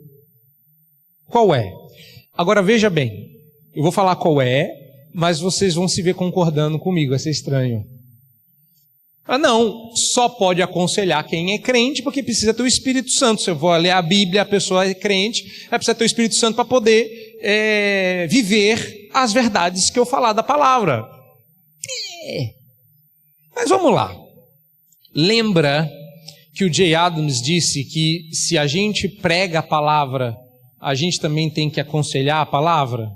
Qual é? Agora veja bem, eu vou falar qual é, mas vocês vão se ver concordando comigo, vai ser estranho. Não, só pode aconselhar quem é crente, porque precisa ter o Espírito Santo. Se eu vou ler a Bíblia, a pessoa é crente, precisa ter o Espírito Santo para poder viver as verdades que eu falar da palavra. Mas vamos lá. Lembra que o Jay Adams disse que se a gente prega a palavra, a gente também tem que aconselhar a palavra?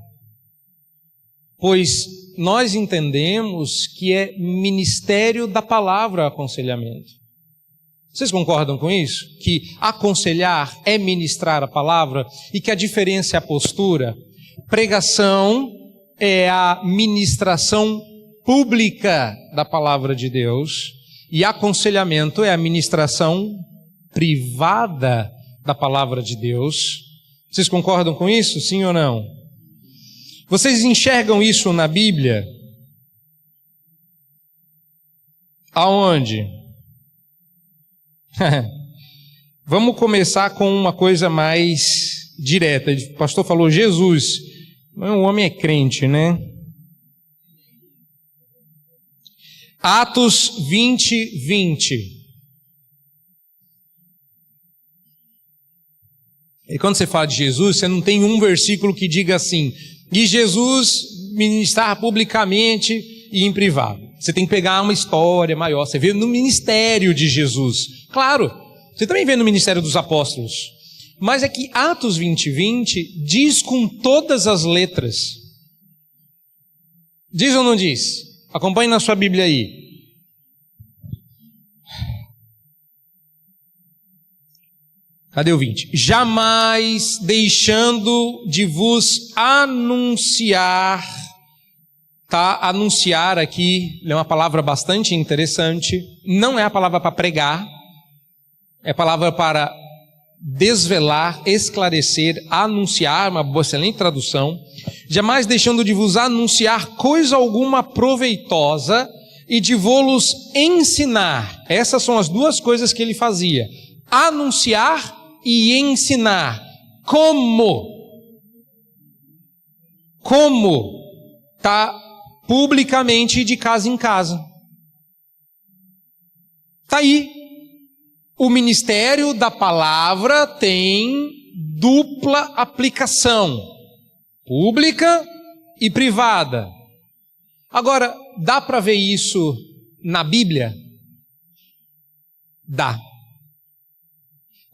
Pois nós entendemos que é ministério da palavra aconselhamento. Vocês concordam com isso? Que aconselhar é ministrar a palavra e que a diferença é a postura? Pregação é a ministração pública da palavra de Deus e aconselhamento é a ministração privada da palavra de Deus. Vocês concordam com isso? Sim ou não? Vocês enxergam isso na Bíblia? Aonde? Vamos começar com uma coisa mais direta. O pastor falou Jesus. O homem é crente, né? Atos 20, 20. E quando você fala de Jesus, você não tem um versículo que diga assim, e Jesus ministrar publicamente e em privado. Você tem que pegar uma história maior. Você vê no ministério de Jesus. Claro, você também vê no ministério dos apóstolos. Mas é que Atos 20, 20 diz com todas as letras. Diz ou não diz? Acompanhe na sua Bíblia aí. Cadê o 20? Jamais deixando de vos anunciar, tá? Anunciar aqui é uma palavra bastante interessante. Não é a palavra para pregar, é a palavra para desvelar, esclarecer, anunciar, uma boa, excelente tradução. Jamais deixando de vos anunciar coisa alguma proveitosa e de vos ensinar. Essas são as duas coisas que ele fazia. Anunciar e ensinar. Como? Tá publicamente de casa em casa. Tá aí. O ministério da palavra tem dupla aplicação, pública e privada. Agora, dá para ver isso na Bíblia? Dá.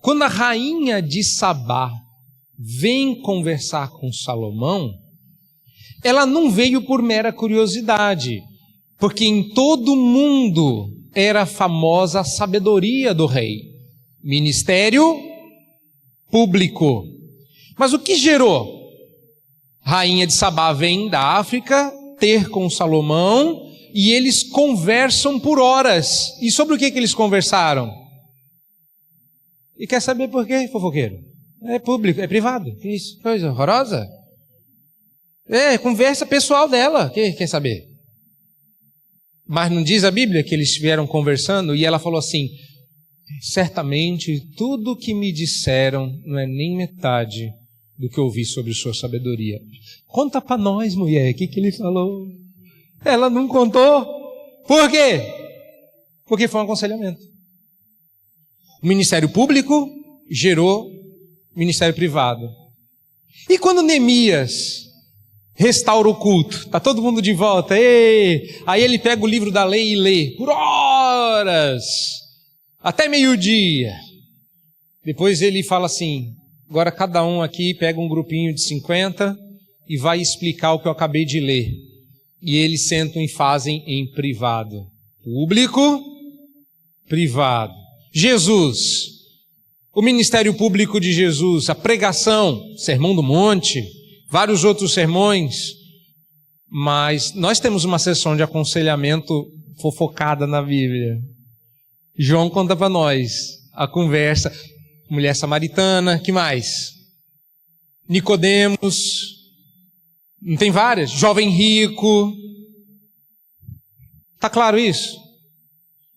Quando a rainha de Sabá vem conversar com Salomão, ela não veio por mera curiosidade, porque em todo mundo era famosa a sabedoria do rei. Ministério público. Mas o que gerou? Rainha de Sabá vem da África ter com Salomão e eles conversam por horas. E sobre o que eles conversaram? E quer saber por quê, fofoqueiro? É público, é privado. Que isso? Coisa horrorosa? É, conversa pessoal dela. Quer saber? Mas não diz a Bíblia que eles estiveram conversando e ela falou assim, certamente tudo que me disseram não é nem metade do que eu ouvi sobre sua sabedoria. Conta para nós, mulher, o que ele falou? Ela não contou. Por quê? Porque foi um aconselhamento. O ministério público gerou ministério privado. E quando Neemias restaura o culto, está todo mundo de volta, aí ele pega o livro da lei e lê, por horas, até meio-dia. Depois ele fala assim, agora cada um aqui pega um grupinho de 50 e vai explicar o que eu acabei de ler. E eles sentam e fazem em privado. Público, privado. Jesus, o ministério público de Jesus, a pregação, Sermão do Monte, vários outros sermões, mas nós temos uma sessão de aconselhamento fofocada na Bíblia. João conta para nós a conversa, mulher samaritana, que mais? Nicodemos, não tem várias? Jovem rico. Tá claro isso?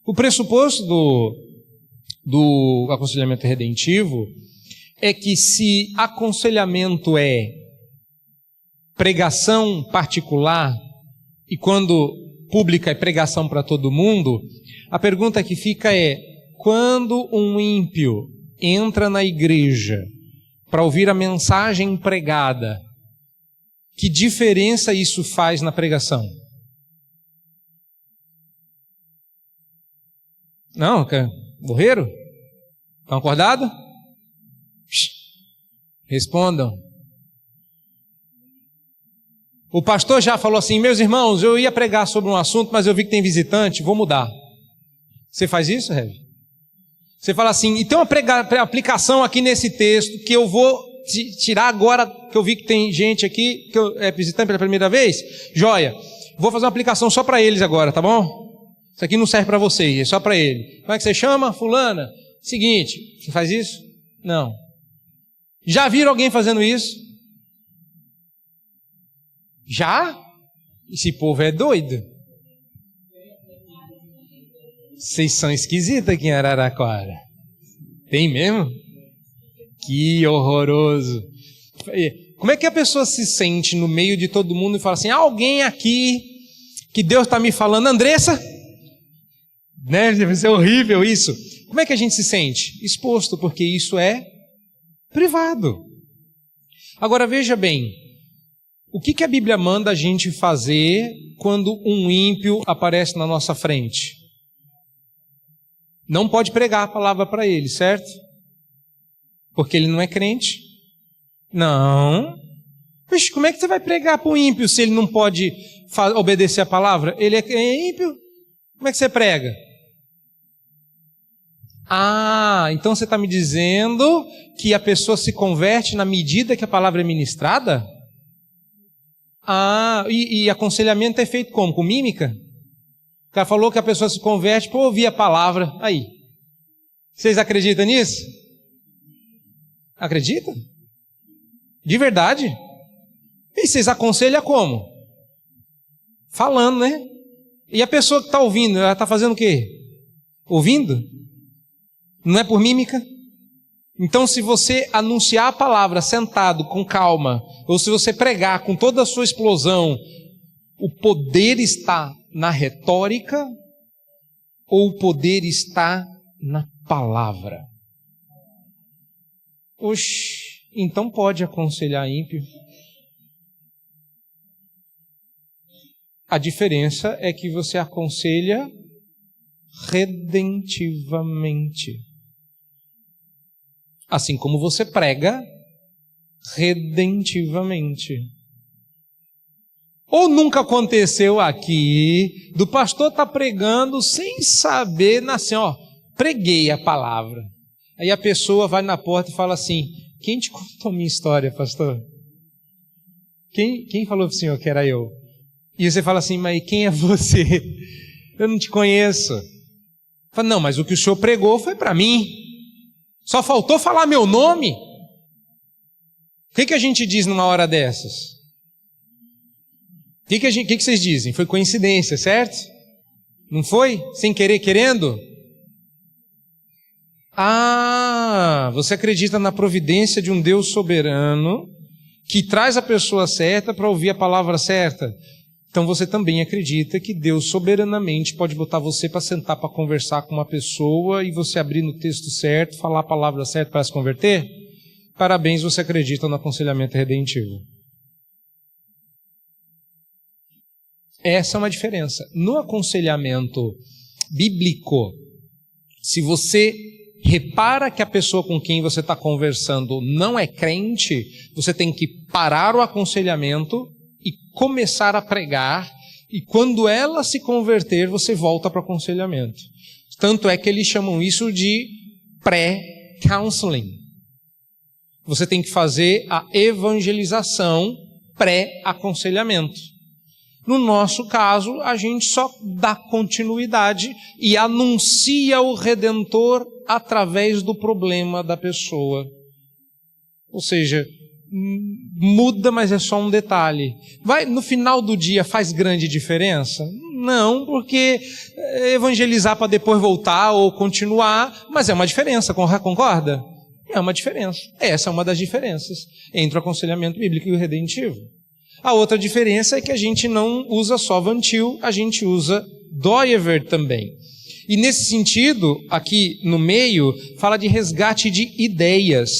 O pressuposto do aconselhamento redentivo é que se aconselhamento é pregação particular, e quando pública é pregação para todo mundo, a pergunta que fica é, quando um ímpio entra na igreja para ouvir a mensagem pregada, que diferença isso faz na pregação? Não, morreram? Estão acordados? Respondam. O pastor já falou assim, meus irmãos, eu ia pregar sobre um assunto, mas eu vi que tem visitante, vou mudar. Você faz isso, Rev? Você fala assim, e tem uma aplicação aqui nesse texto, que eu vou tirar agora, que eu vi que tem gente aqui, que é visitante pela primeira vez, joia, vou fazer uma aplicação só para eles agora, tá bom? Isso aqui não serve para vocês, é só para ele. Como é que você chama? Fulana. Seguinte, você faz isso? Não. Já viram alguém fazendo isso? Já? Esse povo é doido. Vocês são esquisitos aqui em Araraquara. Tem mesmo? Que horroroso. Como é que a pessoa se sente no meio de todo mundo e fala assim, alguém aqui que Deus está me falando, Andressa, Né? Deve ser horrível isso. Como é que a gente se sente? Exposto, porque isso é privado. Agora veja bem, o que a Bíblia manda a gente fazer quando um ímpio aparece na nossa frente? Não pode pregar a palavra para ele, certo? Porque ele não é crente. Não. Vixe, como é que você vai pregar para o ímpio se ele não pode obedecer a palavra? Ele é ímpio? Como é que você prega? Ah, então você está me dizendo que a pessoa se converte na medida que a palavra é ministrada? Ah, e aconselhamento é feito como? Com mímica? O cara falou que a pessoa se converte por ouvir a palavra. Aí. Vocês acreditam nisso? Acreditam? De verdade? E vocês aconselham como? Falando, né? E a pessoa que está ouvindo, ela está fazendo o quê? Ouvindo? Não é por mímica? Então, se você anunciar a palavra sentado, com calma, ou se você pregar com toda a sua explosão, o poder está na retórica ou o poder está na palavra? Oxe, então pode aconselhar ímpio. A diferença é que você aconselha redentivamente. Assim como você prega redentivamente. Ou nunca aconteceu aqui, do pastor estar pregando sem saber, assim, ó, preguei a palavra. Aí a pessoa vai na porta e fala assim, quem te contou a minha história, pastor? Quem falou para o senhor que era eu? E você fala assim, mas quem é você? Eu não te conheço. Fala, não, mas o que o senhor pregou foi para mim. Só faltou falar meu nome. O que a gente diz numa hora dessas? O que vocês dizem? Foi coincidência, certo? Não foi? Sem querer, querendo? Ah, você acredita na providência de um Deus soberano que traz a pessoa certa para ouvir a palavra certa. Então você também acredita que Deus soberanamente pode botar você para sentar para conversar com uma pessoa e você abrir no texto certo, falar a palavra certa para se converter? Parabéns, você acredita no aconselhamento redentivo. Essa é uma diferença. No aconselhamento bíblico, se você repara que a pessoa com quem você está conversando não é crente, você tem que parar o aconselhamento e começar a pregar, e quando ela se converter, você volta para o aconselhamento. Tanto é que eles chamam isso de pré-counseling. Você tem que fazer a evangelização pré-aconselhamento. No nosso caso, a gente só dá continuidade e anuncia o Redentor através do problema da pessoa. Ou seja, muda, mas é só um detalhe. No final do dia faz grande diferença? Não, porque evangelizar para depois voltar ou continuar, mas é uma diferença, concorda? É uma diferença. Essa é uma das diferenças entre o aconselhamento bíblico e o redentivo. A outra diferença é que a gente não usa só Van Til, a gente usa Dooyeweerd também. E nesse sentido, aqui no meio, fala de resgate de ideias.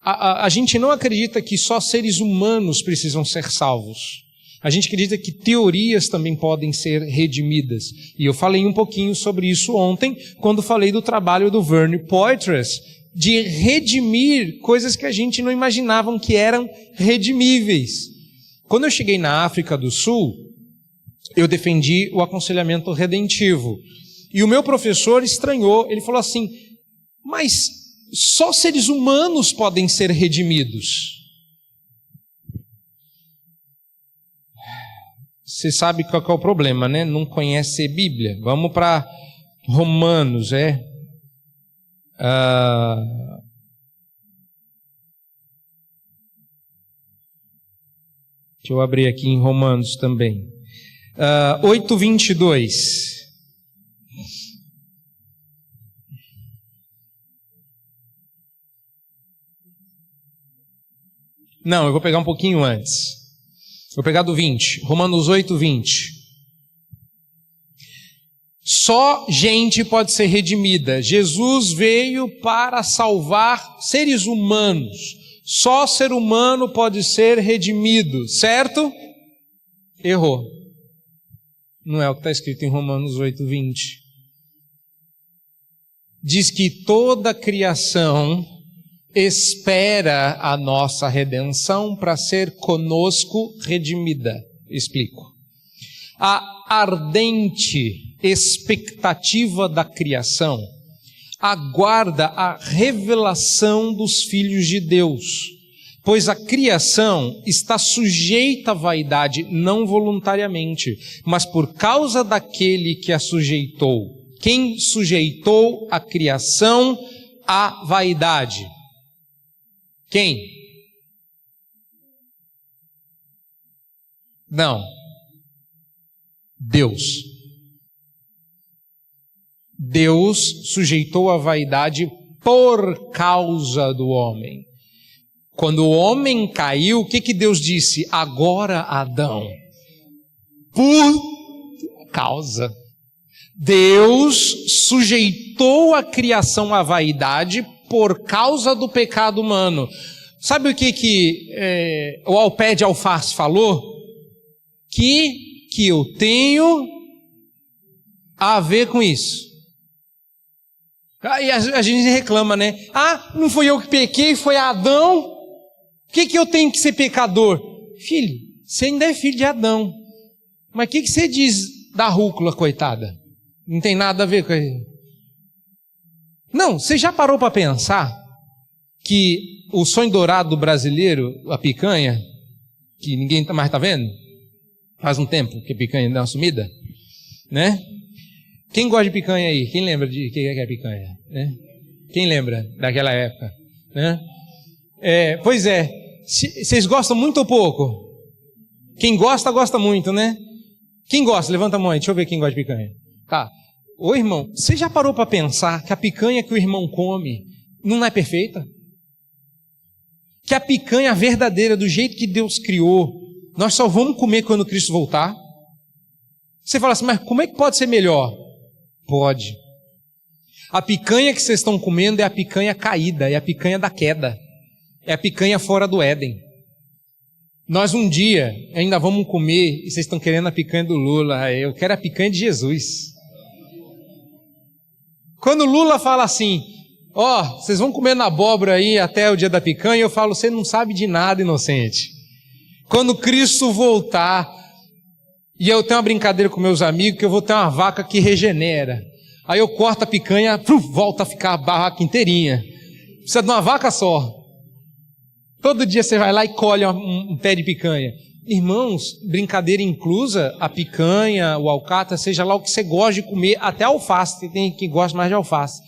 A gente não acredita que só seres humanos precisam ser salvos. A gente acredita que teorias também podem ser redimidas. E eu falei um pouquinho sobre isso ontem, quando falei do trabalho do Verne Poitras, de redimir coisas que a gente não imaginava que eram redimíveis. Quando eu cheguei na África do Sul, eu defendi o aconselhamento redentivo. E o meu professor estranhou, ele falou assim, mas só seres humanos podem ser redimidos. Você sabe qual é o problema, né? Não conhece a Bíblia. Vamos para Romanos, Deixa eu abrir aqui em Romanos também. 8:22. Não, eu vou pegar um pouquinho antes. Vou pegar do 20. Romanos 8:20. Só gente pode ser redimida. Jesus veio para salvar seres humanos. Só ser humano pode ser redimido, certo? Errou. Não é o que está escrito em Romanos 8:20. Diz que toda a criação espera a nossa redenção para ser conosco redimida. Explico. A ardente expectativa da criação aguarda a revelação dos filhos de Deus, pois a criação está sujeita à vaidade não voluntariamente, mas por causa daquele que a sujeitou. Quem sujeitou a criação à vaidade? Quem? Não. Deus. Deus sujeitou a vaidade por causa do homem. Quando o homem caiu, o que Deus disse? Agora, Adão, por causa. Deus sujeitou a criação à vaidade por causa do pecado humano. Sabe o que o Alpé de Alface falou? Que eu tenho a ver com isso. Aí a gente reclama, né? Ah, não foi eu que pequei, foi Adão. Por que eu tenho que ser pecador? Filho, você ainda é filho de Adão. Mas o que você diz da rúcula, coitada? Não tem nada a ver com isso. Não, você já parou para pensar que o sonho dourado do brasileiro, a picanha, que ninguém mais está vendo? Faz um tempo que a picanha deu uma sumida, né? Quem gosta de picanha aí? Quem lembra de que é picanha? Né? Quem lembra daquela época? Né? Pois é, vocês gostam muito ou pouco? Quem gosta, gosta muito, né? Quem gosta? Levanta a mão aí, deixa eu ver quem gosta de picanha. Tá. Ô irmão, você já parou para pensar que a picanha que o irmão come não é perfeita? Que a picanha verdadeira, do jeito que Deus criou, nós só vamos comer quando Cristo voltar? Você fala assim, mas como é que pode ser melhor? Pode. A picanha que vocês estão comendo é a picanha caída, é a picanha da queda, é a picanha fora do Éden. Nós um dia ainda vamos comer, e vocês estão querendo a picanha do Lula, eu quero a picanha de Jesus. Quando Lula fala assim, vocês vão comer na abóbora aí até o dia da picanha, eu falo, você não sabe de nada, inocente. Quando Cristo voltar, e eu tenho uma brincadeira com meus amigos, que eu vou ter uma vaca que regenera. Aí eu corto a picanha, volta a ficar a barraca inteirinha. Precisa de uma vaca só. Todo dia você vai lá e colhe um pé de picanha. Irmãos, brincadeira inclusa, a picanha, o alcatra, seja lá o que você gosta de comer, até alface, tem quem gosta mais de alface.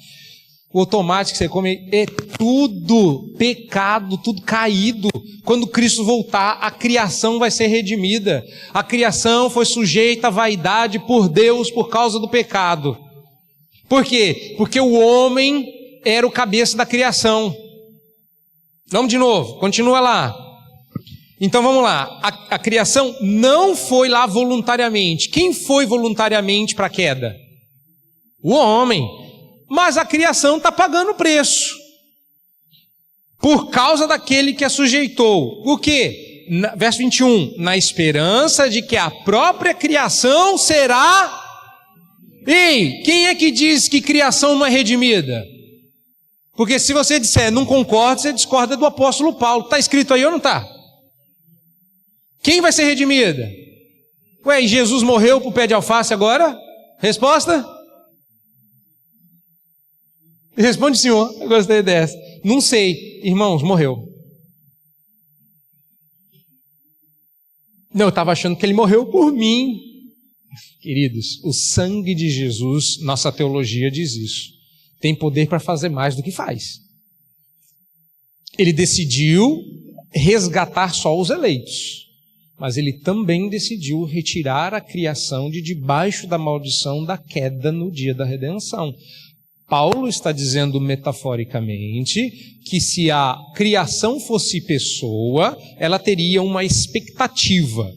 O tomate que você come é tudo pecado, tudo caído. Quando Cristo voltar, a criação vai ser redimida. A criação foi sujeita à vaidade por Deus por causa do pecado. Por quê? Porque o homem era o cabeça da criação. Vamos de novo, continua lá. Então vamos lá, a criação não foi lá voluntariamente. Quem foi voluntariamente para a queda? O homem. Mas a criação está pagando o preço. Por causa daquele que a sujeitou. O quê? Verso 21. Na esperança de que a própria criação será... Ei, quem é que diz que criação não é redimida? Porque se você disser não concorda, você discorda do apóstolo Paulo. Está escrito aí ou não está? Quem vai ser redimida? Ué, e Jesus morreu por pé de alface agora? Resposta? Responde, senhor. Eu gostei dessa. Não sei. Irmãos, morreu. Não, eu estava achando que ele morreu por mim. Queridos, o sangue de Jesus, nossa teologia diz isso, tem poder para fazer mais do que faz. Ele decidiu resgatar só os eleitos, mas ele também decidiu retirar a criação de debaixo da maldição da queda no dia da redenção. Paulo está dizendo metaforicamente que se a criação fosse pessoa, ela teria uma expectativa.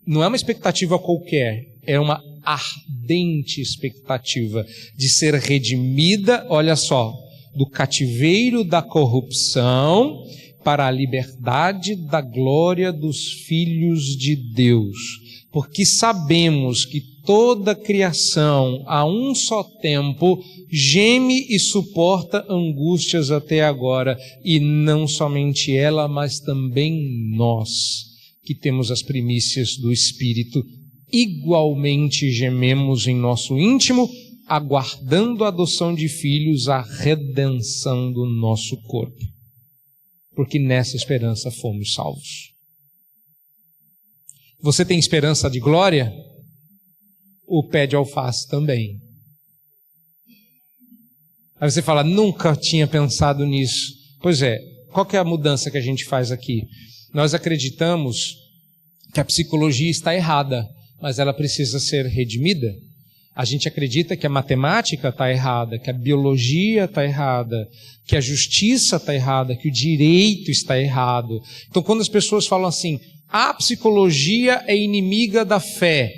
Não é uma expectativa qualquer, é uma ardente expectativa de ser redimida, olha só, do cativeiro da corrupção para a liberdade da glória dos filhos de Deus. Porque sabemos que toda a criação, a um só tempo, geme e suporta angústias até agora, e não somente ela, mas também nós, que temos as primícias do Espírito, igualmente gememos em nosso íntimo, aguardando a adoção de filhos, a redenção do nosso corpo. Porque nessa esperança fomos salvos. Você tem esperança de glória? O pé de alface também. Aí você fala, nunca tinha pensado nisso. Pois é, qual que é a mudança que a gente faz aqui? Nós acreditamos que a psicologia está errada, mas ela precisa ser redimida. A gente acredita que a matemática está errada, que a biologia está errada, que a justiça está errada, que o direito está errado. Então, quando as pessoas falam assim, a psicologia é inimiga da fé.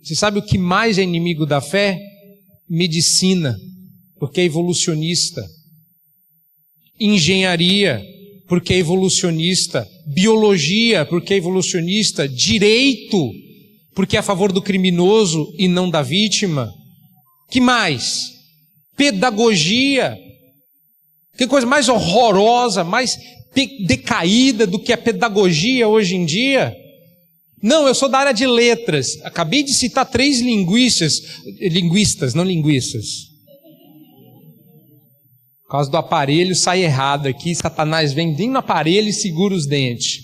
Você sabe o que mais é inimigo da fé? Medicina, porque é evolucionista. Engenharia, porque é evolucionista. Biologia, porque é evolucionista. Direito, porque é a favor do criminoso e não da vítima. Que mais? Pedagogia. Que coisa mais horrorosa, mais decaída do que a pedagogia hoje em dia? Não, eu sou da área de letras. Acabei de citar 3 linguistas, não linguistas. Por causa do aparelho sai errado aqui, Satanás vem dentro do aparelho e segura os dentes.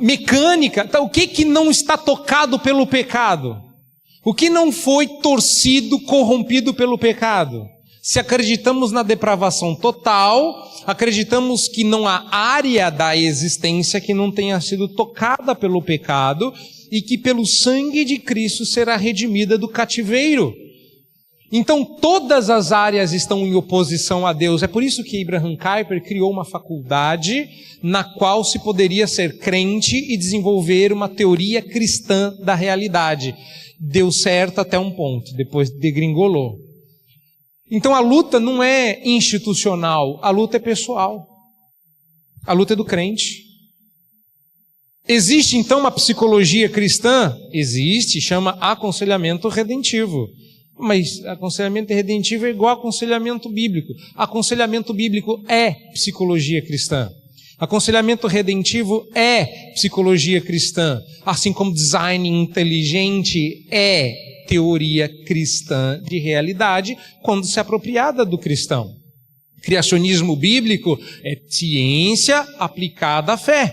Mecânica, então, o que não está tocado pelo pecado? O que não foi torcido, corrompido pelo pecado? Se acreditamos na depravação total, acreditamos que não há área da existência que não tenha sido tocada pelo pecado e que pelo sangue de Cristo será redimida do cativeiro. Então todas as áreas estão em oposição a Deus. É por isso que Abraham Kuyper criou uma faculdade na qual se poderia ser crente e desenvolver uma teoria cristã da realidade. Deu certo até um ponto, depois degringolou. Então a luta não é institucional, a luta é pessoal. A luta é do crente. Existe então uma psicologia cristã? Existe, chama aconselhamento redentivo. Mas aconselhamento redentivo é igual a aconselhamento bíblico. Aconselhamento bíblico é psicologia cristã. Aconselhamento redentivo é psicologia cristã. Assim como design inteligente é teoria cristã de realidade, quando se apropriada do cristão. Criacionismo bíblico é ciência aplicada à fé.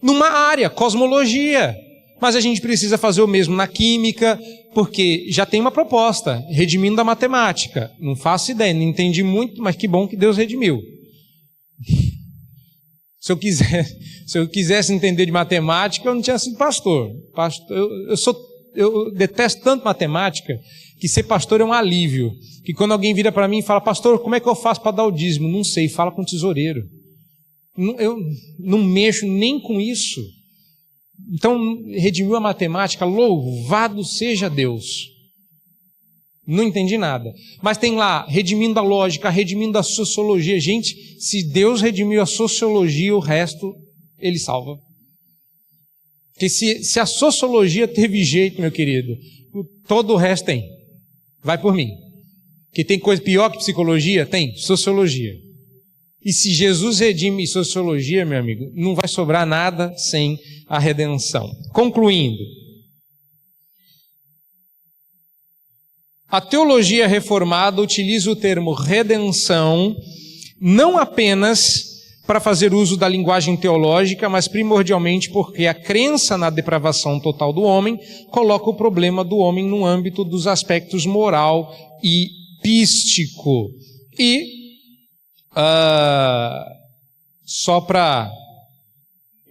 Numa área, cosmologia. Mas a gente precisa fazer o mesmo na química, porque já tem uma proposta, redimindo a matemática. Não faço ideia, não entendi muito, mas que bom que Deus redimiu. Se eu quisesse entender de matemática, eu não tinha sido pastor. Eu detesto tanto matemática, que ser pastor é um alívio. Que quando alguém vira para mim e fala, pastor, como é que eu faço para dar o dízimo? Não sei, fala com o tesoureiro. Eu não mexo nem com isso. Então, redimiu a matemática, louvado seja Deus. Não entendi nada. Mas tem lá, redimindo a lógica, redimindo a sociologia. Gente, se Deus redimiu a sociologia, o resto, Ele salva. Porque se a sociologia teve jeito, meu querido, todo o resto tem. Vai por mim. Que tem coisa pior que psicologia? Tem, sociologia. E se Jesus redime sociologia, meu amigo, não vai sobrar nada sem a redenção. Concluindo, a teologia reformada utiliza o termo redenção não apenas para fazer uso da linguagem teológica, mas primordialmente porque a crença na depravação total do homem coloca o problema do homem no âmbito dos aspectos moral e pístico. E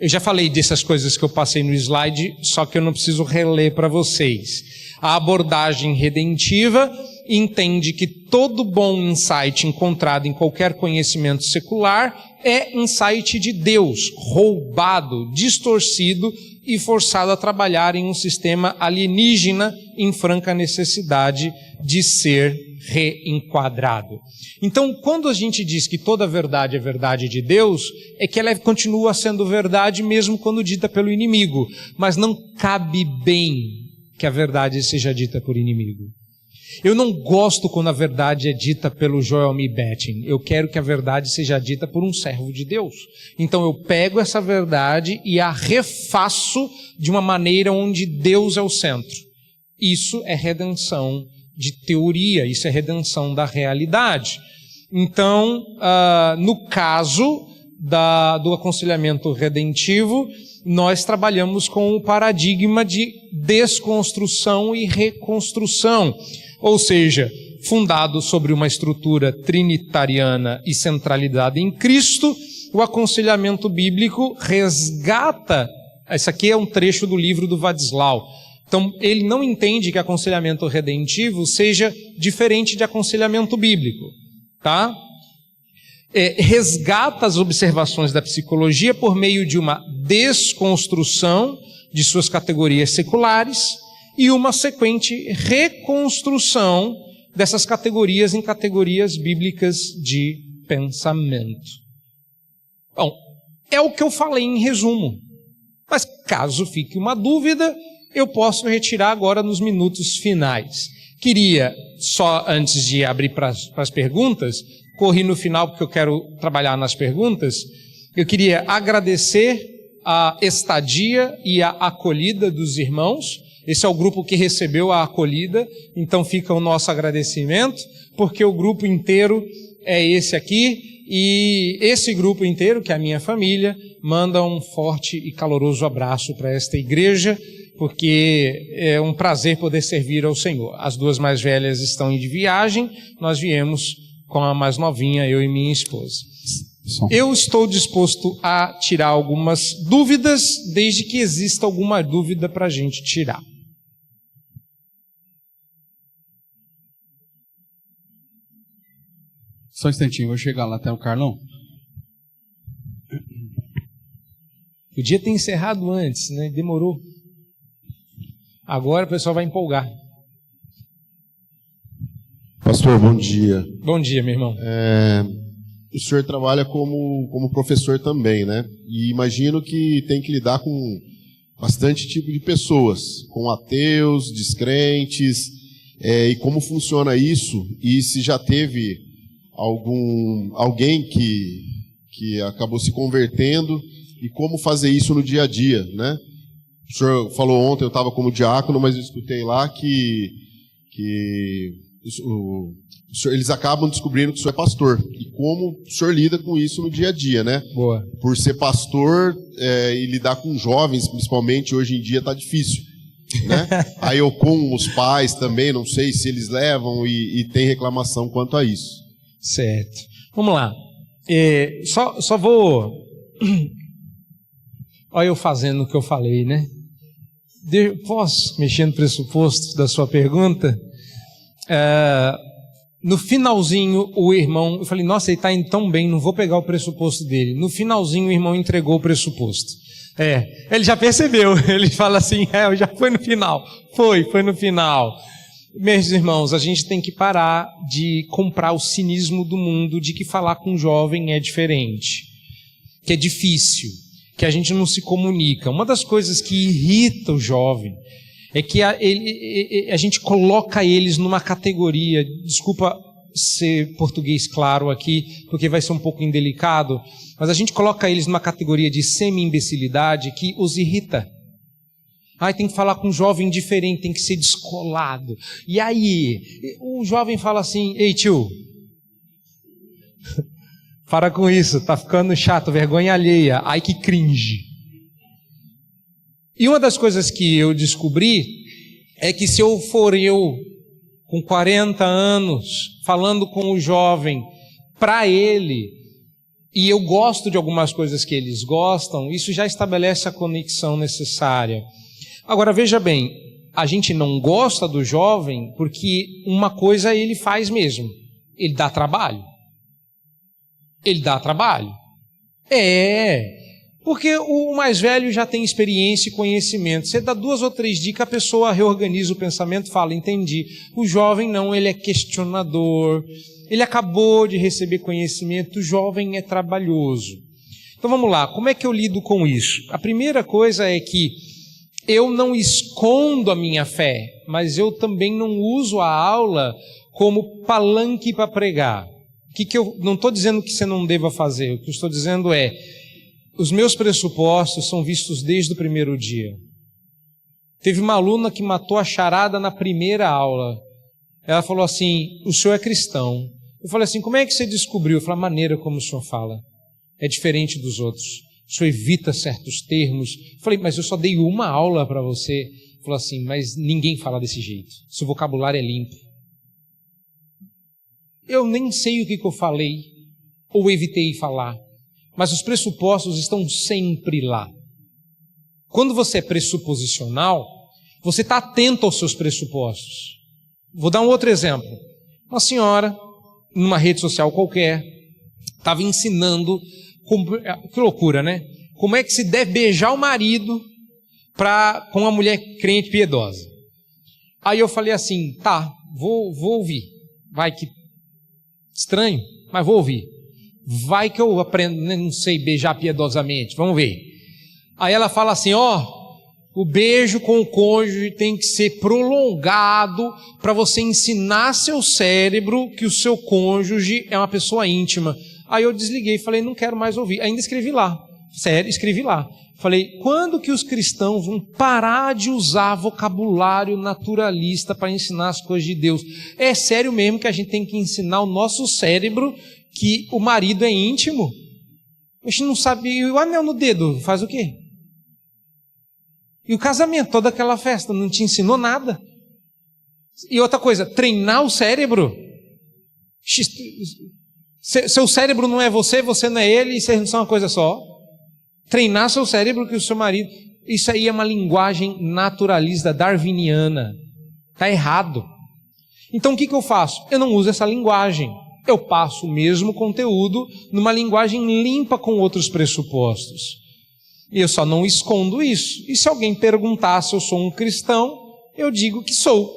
eu já falei dessas coisas que eu passei no slide, só que eu não preciso reler para vocês. A abordagem redentiva entende que todo bom insight encontrado em qualquer conhecimento secular é insight de Deus, roubado, distorcido e forçado a trabalhar em um sistema alienígena em franca necessidade de ser reenquadrado. Então, quando a gente diz que toda verdade é verdade de Deus, é que ela continua sendo verdade mesmo quando dita pelo inimigo, mas não cabe bem que a verdade seja dita por inimigo. Eu não gosto quando a verdade é dita pelo Joel M. Betting. Eu quero que a verdade seja dita por um servo de Deus. Então eu pego essa verdade e a refaço de uma maneira onde Deus é o centro. Isso é redenção de teoria, isso é redenção da realidade. Então, no caso do aconselhamento redentivo, nós trabalhamos com o paradigma de desconstrução e reconstrução. Ou seja, fundado sobre uma estrutura trinitariana e centralidade em Cristo, o aconselhamento bíblico resgata, esse aqui é um trecho do livro do Vadislau. Então, ele não entende que aconselhamento redentivo seja diferente de aconselhamento bíblico, tá? Resgata as observações da psicologia por meio de uma desconstrução de suas categorias seculares, e uma sequente reconstrução dessas categorias em categorias bíblicas de pensamento. Bom, é o que eu falei em resumo. Mas caso fique uma dúvida, eu posso retirar agora nos minutos finais. Queria, só antes de abrir para as perguntas, corri no final porque eu quero trabalhar nas perguntas, eu queria agradecer a estadia e a acolhida dos irmãos. Esse é o grupo que recebeu a acolhida, então fica o nosso agradecimento, porque o grupo inteiro é esse aqui, e esse grupo inteiro, que é a minha família, manda um forte e caloroso abraço para esta igreja, porque é um prazer poder servir ao Senhor. As duas mais velhas estão de viagem, nós viemos com a mais novinha, eu e minha esposa. Eu estou disposto a tirar algumas dúvidas, desde que exista alguma dúvida para a gente tirar. Só um instantinho, vou chegar lá até o Carlão. Podia ter encerrado antes, né? Demorou. Agora o pessoal vai empolgar. Pastor, bom dia. Bom dia, meu irmão. O senhor trabalha como professor também, né? E imagino que tem que lidar com bastante tipo de pessoas, com ateus, descrentes, e como funciona isso, e se já teve alguém que acabou se convertendo, e como fazer isso no dia a dia, né? O senhor falou ontem, eu estava como diácono, mas eu escutei lá que eles acabam descobrindo que o senhor é pastor. E como o senhor lida com isso no dia a dia, né? Boa. Por ser pastor e lidar com jovens, principalmente, hoje em dia está difícil, né? Aí eu com os pais também, não sei se eles levam e tem reclamação quanto a isso. Certo. Vamos lá. Só vou... Olha eu fazendo o que eu falei, né? Posso mexer no pressuposto da sua pergunta? No finalzinho, o irmão... Eu falei, nossa, ele está indo tão bem, não vou pegar o pressuposto dele. No finalzinho, o irmão entregou o pressuposto. Ele já percebeu. Ele fala assim, já foi no final. Foi no final. Meus irmãos, a gente tem que parar de comprar o cinismo do mundo de que falar com um jovem é diferente, que é difícil, que a gente não se comunica. Uma das coisas que irrita o jovem é que a gente coloca eles numa categoria, desculpa ser português claro aqui, porque vai ser um pouco indelicado, mas a gente coloca eles numa categoria de semi-imbecilidade que os irrita. Tem que falar com um jovem diferente, tem que ser descolado. E aí, o jovem fala assim, ei tio, para com isso, tá ficando chato, vergonha alheia, ai que cringe. E uma das coisas que eu descobri é que se eu for com 40 anos, falando com o jovem, para ele, e eu gosto de algumas coisas que eles gostam, isso já estabelece a conexão necessária. Agora veja bem, a gente não gosta do jovem porque uma coisa ele faz mesmo, ele dá trabalho. Ele dá trabalho. Porque o mais velho já tem experiência e conhecimento. Você dá 2 ou 3 dicas, a pessoa reorganiza o pensamento, fala, entendi. O jovem não, ele é questionador, ele acabou de receber conhecimento, o jovem é trabalhoso. Então vamos lá, como é que eu lido com isso? A primeira coisa é que eu não escondo a minha fé, mas eu também não uso a aula como palanque para pregar. O que eu não estou dizendo que você não deva fazer, o que eu estou dizendo é, os meus pressupostos são vistos desde o primeiro dia. Teve uma aluna que matou a charada na primeira aula. Ela falou assim, o senhor é cristão. Eu falei assim, como é que você descobriu? Eu falei, a maneira como o senhor fala é diferente dos outros. O senhor evita certos termos. Eu falei, mas eu só dei uma aula para você. Ele falou assim, mas ninguém fala desse jeito. Seu vocabulário é limpo. Eu nem sei o que eu falei, ou evitei falar. Mas os pressupostos estão sempre lá. Quando você é pressuposicional, você está atento aos seus pressupostos. Vou dar um outro exemplo. Uma senhora, numa rede social qualquer, estava ensinando, que loucura, né? Como é que se deve beijar o marido com uma mulher crente piedosa. Aí eu falei assim, tá, vou ouvir. Vai que estranho, mas vou ouvir. Vai que eu aprendo, não sei beijar piedosamente, vamos ver. Aí ela fala assim, o beijo com o cônjuge tem que ser prolongado para você ensinar seu cérebro que o seu cônjuge é uma pessoa íntima. Aí eu desliguei e falei, não quero mais ouvir. Ainda escrevi lá, sério, escrevi lá. Falei, quando que os cristãos vão parar de usar vocabulário naturalista para ensinar as coisas de Deus? É sério mesmo que a gente tem que ensinar o nosso cérebro que o marido é íntimo? A gente não sabe, e o anel no dedo faz o quê? E o casamento, toda aquela festa, não te ensinou nada. E outra coisa, treinar o cérebro. Seu cérebro não é você, você não é ele, e vocês são uma coisa só. Treinar seu cérebro que o seu marido... Isso aí é uma linguagem naturalista, darwiniana. Está errado. Então o que eu faço? Eu não uso essa linguagem. Eu passo o mesmo conteúdo numa linguagem limpa com outros pressupostos. E eu só não escondo isso. E se alguém perguntar se eu sou um cristão, eu digo que sou.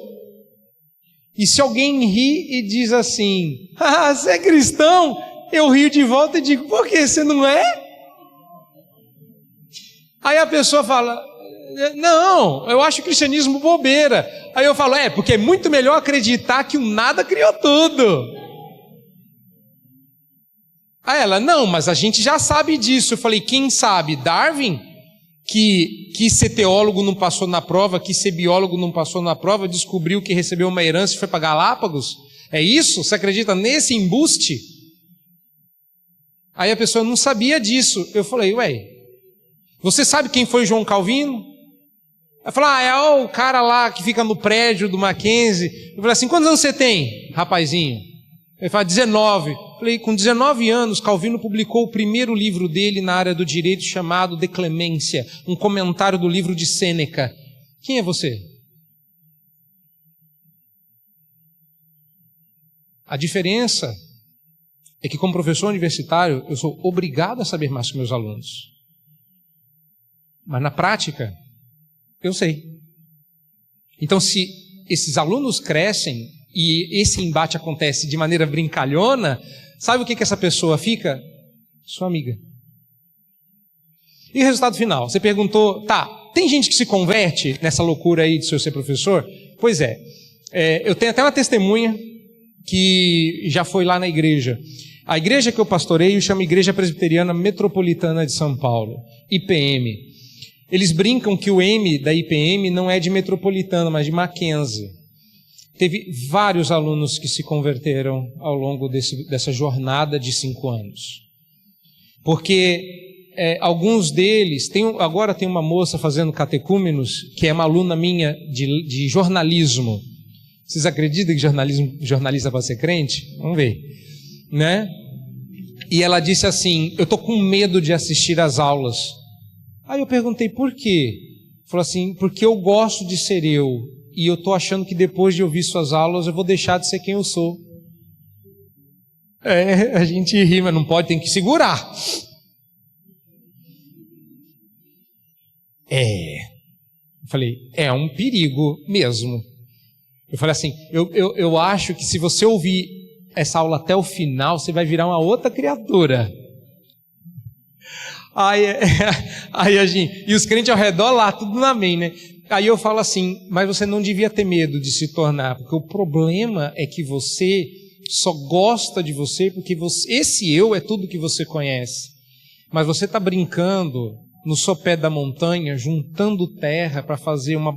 E se alguém ri e diz assim, você é cristão? Eu rio de volta e digo, por que você não é? Aí a pessoa fala, não, eu acho o cristianismo bobeira. Aí eu falo, porque é muito melhor acreditar que o nada criou tudo. Aí ela, não, mas a gente já sabe disso. Eu falei, quem sabe? Darwin, que ser teólogo não passou na prova, que ser biólogo não passou na prova, descobriu que recebeu uma herança e foi para Galápagos? É isso? Você acredita nesse embuste? Aí a pessoa não sabia disso. Eu falei, você sabe quem foi João Calvino? Ela falou, é o cara lá que fica no prédio do Mackenzie. Eu falei assim, quantos anos você tem, rapazinho? Ele fala, 19. Eu falei, com 19 anos, Calvino publicou o primeiro livro dele na área do direito chamado De Clemência, um comentário do livro de Sêneca. Quem é você? A diferença é que como professor universitário, eu sou obrigado a saber mais que meus alunos. Mas na prática, eu sei. Então, se esses alunos crescem e esse embate acontece de maneira brincalhona, sabe o que essa pessoa fica? Sua amiga. E o resultado final? Você perguntou, tem gente que se converte nessa loucura aí de ser professor? Pois é. Eu tenho até uma testemunha que já foi lá na igreja. A igreja que eu pastoreio chama Igreja Presbiteriana Metropolitana de São Paulo, IPM. Eles brincam que o M da IPM não é de metropolitana, mas de Mackenzie. Teve vários alunos que se converteram ao longo dessa jornada de 5 anos. Porque alguns deles... Agora tem uma moça fazendo catecúmenos, que é uma aluna minha de jornalismo. Vocês acreditam que jornalista para ser crente? Vamos ver. Né? E ela disse assim, eu estou com medo de assistir às aulas. Aí eu perguntei por quê? Falou assim, porque eu gosto de ser eu. E eu estou achando que depois de ouvir suas aulas eu vou deixar de ser quem eu sou. A gente ri, mas não pode, tem que segurar. Eu falei, é um perigo mesmo. Eu falei assim, eu acho que se você ouvir essa aula até o final, você vai virar uma outra criatura. Aí a gente, e os crentes ao redor lá, tudo no amém, né? Aí eu falo assim, mas você não devia ter medo de se tornar, porque o problema é que você só gosta de você porque esse eu é tudo que você conhece. Mas você está brincando no sopé da montanha, juntando terra para fazer um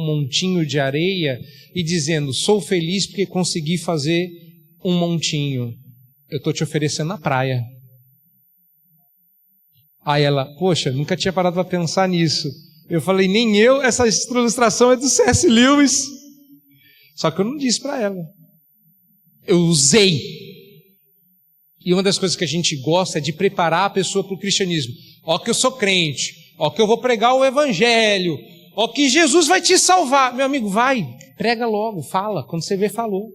montinho de areia e dizendo, sou feliz porque consegui fazer um montinho. Eu estou te oferecendo a praia. Aí ela, poxa, nunca tinha parado para pensar nisso. Eu falei, nem eu, essa ilustração é do C.S. Lewis. Só que eu não disse para ela. Eu usei. E uma das coisas que a gente gosta é de preparar a pessoa para o cristianismo. Ó que eu sou crente, ó que eu vou pregar o evangelho, ó que Jesus vai te salvar. Meu amigo, vai, prega logo, fala. Quando você vê, falou.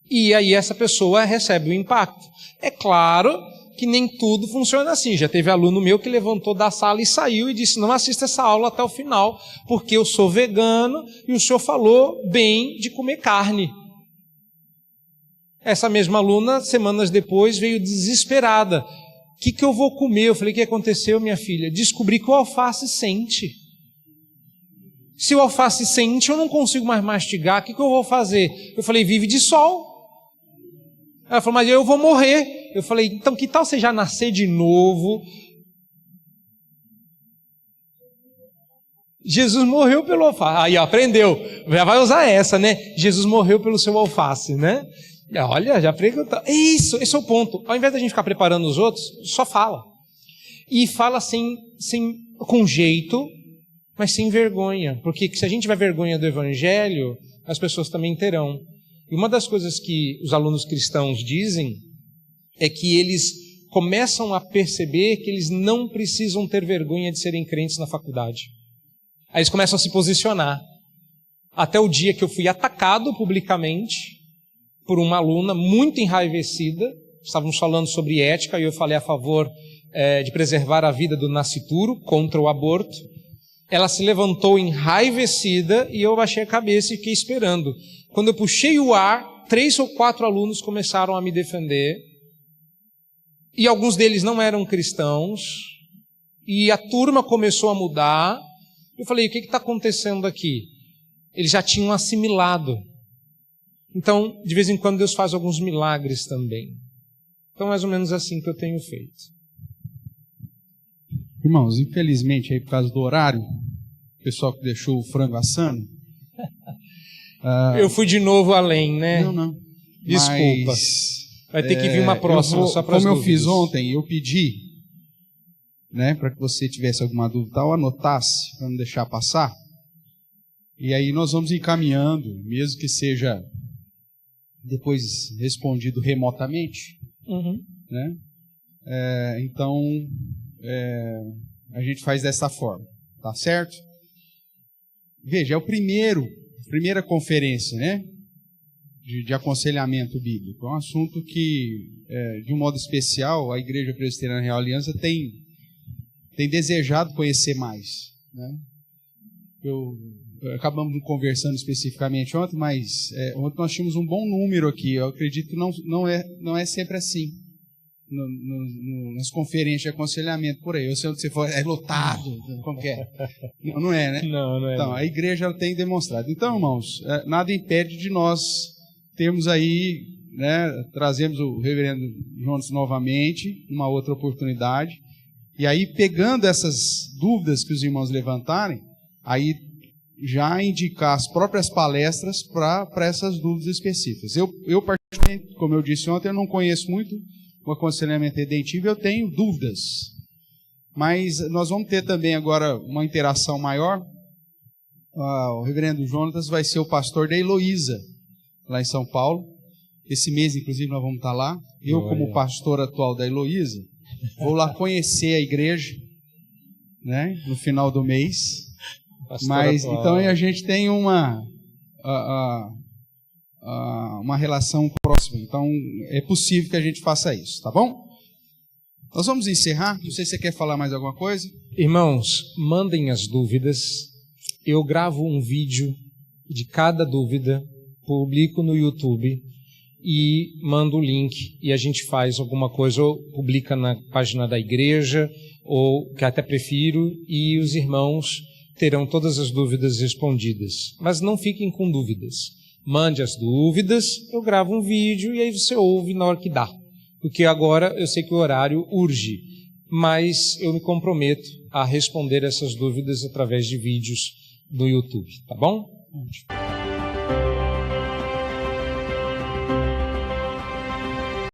E aí essa pessoa recebe o impacto. É claro que nem tudo funciona assim. Já teve aluno meu que levantou da sala e saiu e disse, não assista essa aula até o final, porque eu sou vegano e o senhor falou bem de comer carne. Essa mesma aluna, semanas depois, veio desesperada. O que eu vou comer? Eu falei, o que aconteceu, minha filha? Descobri que o alface sente. Se o alface sente, eu não consigo mais mastigar, o que eu vou fazer? Eu falei, vive de sol. Ela falou, mas eu vou morrer. Eu falei, então que tal você já nascer de novo? Jesus morreu pelo alface. Aí, ó, aprendeu. Já vai usar essa, né? Jesus morreu pelo seu alface, né? Olha, já aprendeu. Isso, esse é o ponto. Ao invés da gente ficar preparando os outros, só fala. E fala com jeito, mas sem vergonha. Porque se a gente tiver vergonha do evangelho, as pessoas também terão. E uma das coisas que os alunos cristãos dizem é que eles começam a perceber que eles não precisam ter vergonha de serem crentes na faculdade. Aí eles começam a se posicionar. Até o dia que eu fui atacado publicamente por uma aluna muito enraivecida. Estávamos falando sobre ética e eu falei a favor de preservar a vida do nascituro contra o aborto. Ela se levantou enraivecida e eu baixei a cabeça e fiquei esperando. Quando eu puxei o ar, 3 ou 4 alunos começaram a me defender. E alguns deles não eram cristãos. E a turma começou a mudar. Eu falei, o que está acontecendo aqui? Eles já tinham assimilado. Então, de vez em quando, Deus faz alguns milagres também. Então, mais ou menos assim que eu tenho feito. Irmãos, infelizmente, aí por causa do horário, o pessoal que deixou o frango assando... eu fui de novo além, né? Não. Desculpa. Mas, vai ter que vir uma próxima, só para as como dúvidas. eu fiz ontem, eu pedi, né, para que você tivesse alguma dúvida, ou anotasse, para não deixar passar. E aí nós vamos encaminhando, mesmo que seja depois respondido remotamente. Uhum. Né? Então, a gente faz dessa forma, tá certo? Veja, é a primeira conferência, né, de aconselhamento bíblico. É um assunto que, de um modo especial, a Igreja Presbiteriana Real Aliança tem desejado conhecer mais. Né? Acabamos conversando especificamente ontem, mas ontem nós tínhamos um bom número aqui. Eu acredito que não é sempre assim. Nas conferências de aconselhamento por aí. Eu sei onde você for, é lotado, como que é? Não é, né? Não é. Então, a igreja ela tem demonstrado. Então, irmãos, nada impede de nós termos aí, né, trazemos o reverendo Jonas novamente, uma outra oportunidade, e aí pegando essas dúvidas que os irmãos levantarem, aí já indicar as próprias palestras para essas dúvidas específicas. Eu, particularmente, como eu disse ontem, eu não conheço muito o aconselhamento redentivo, eu tenho dúvidas. Mas nós vamos ter também agora uma interação maior. O reverendo Jonas vai ser o pastor da Heloísa, lá em São Paulo. Esse mês, inclusive, nós vamos estar lá. Eu, como pastor atual da Heloísa, vou lá conhecer a igreja, né, no final do mês. Mas então a gente tem uma relação próxima. Então é possível que a gente faça isso, tá bom? Nós vamos encerrar. Não sei se você quer falar mais alguma coisa. Irmãos, mandem as dúvidas. Eu gravo um vídeo de cada dúvida, publico no YouTube e mando o link e a gente faz alguma coisa, ou publica na página da igreja, ou que até prefiro, e os irmãos terão todas as dúvidas respondidas. Mas não fiquem com dúvidas. Mande as dúvidas, eu gravo um vídeo e aí você ouve na hora que dá. Porque agora eu sei que o horário urge, mas eu me comprometo a responder essas dúvidas através de vídeos no YouTube, tá bom?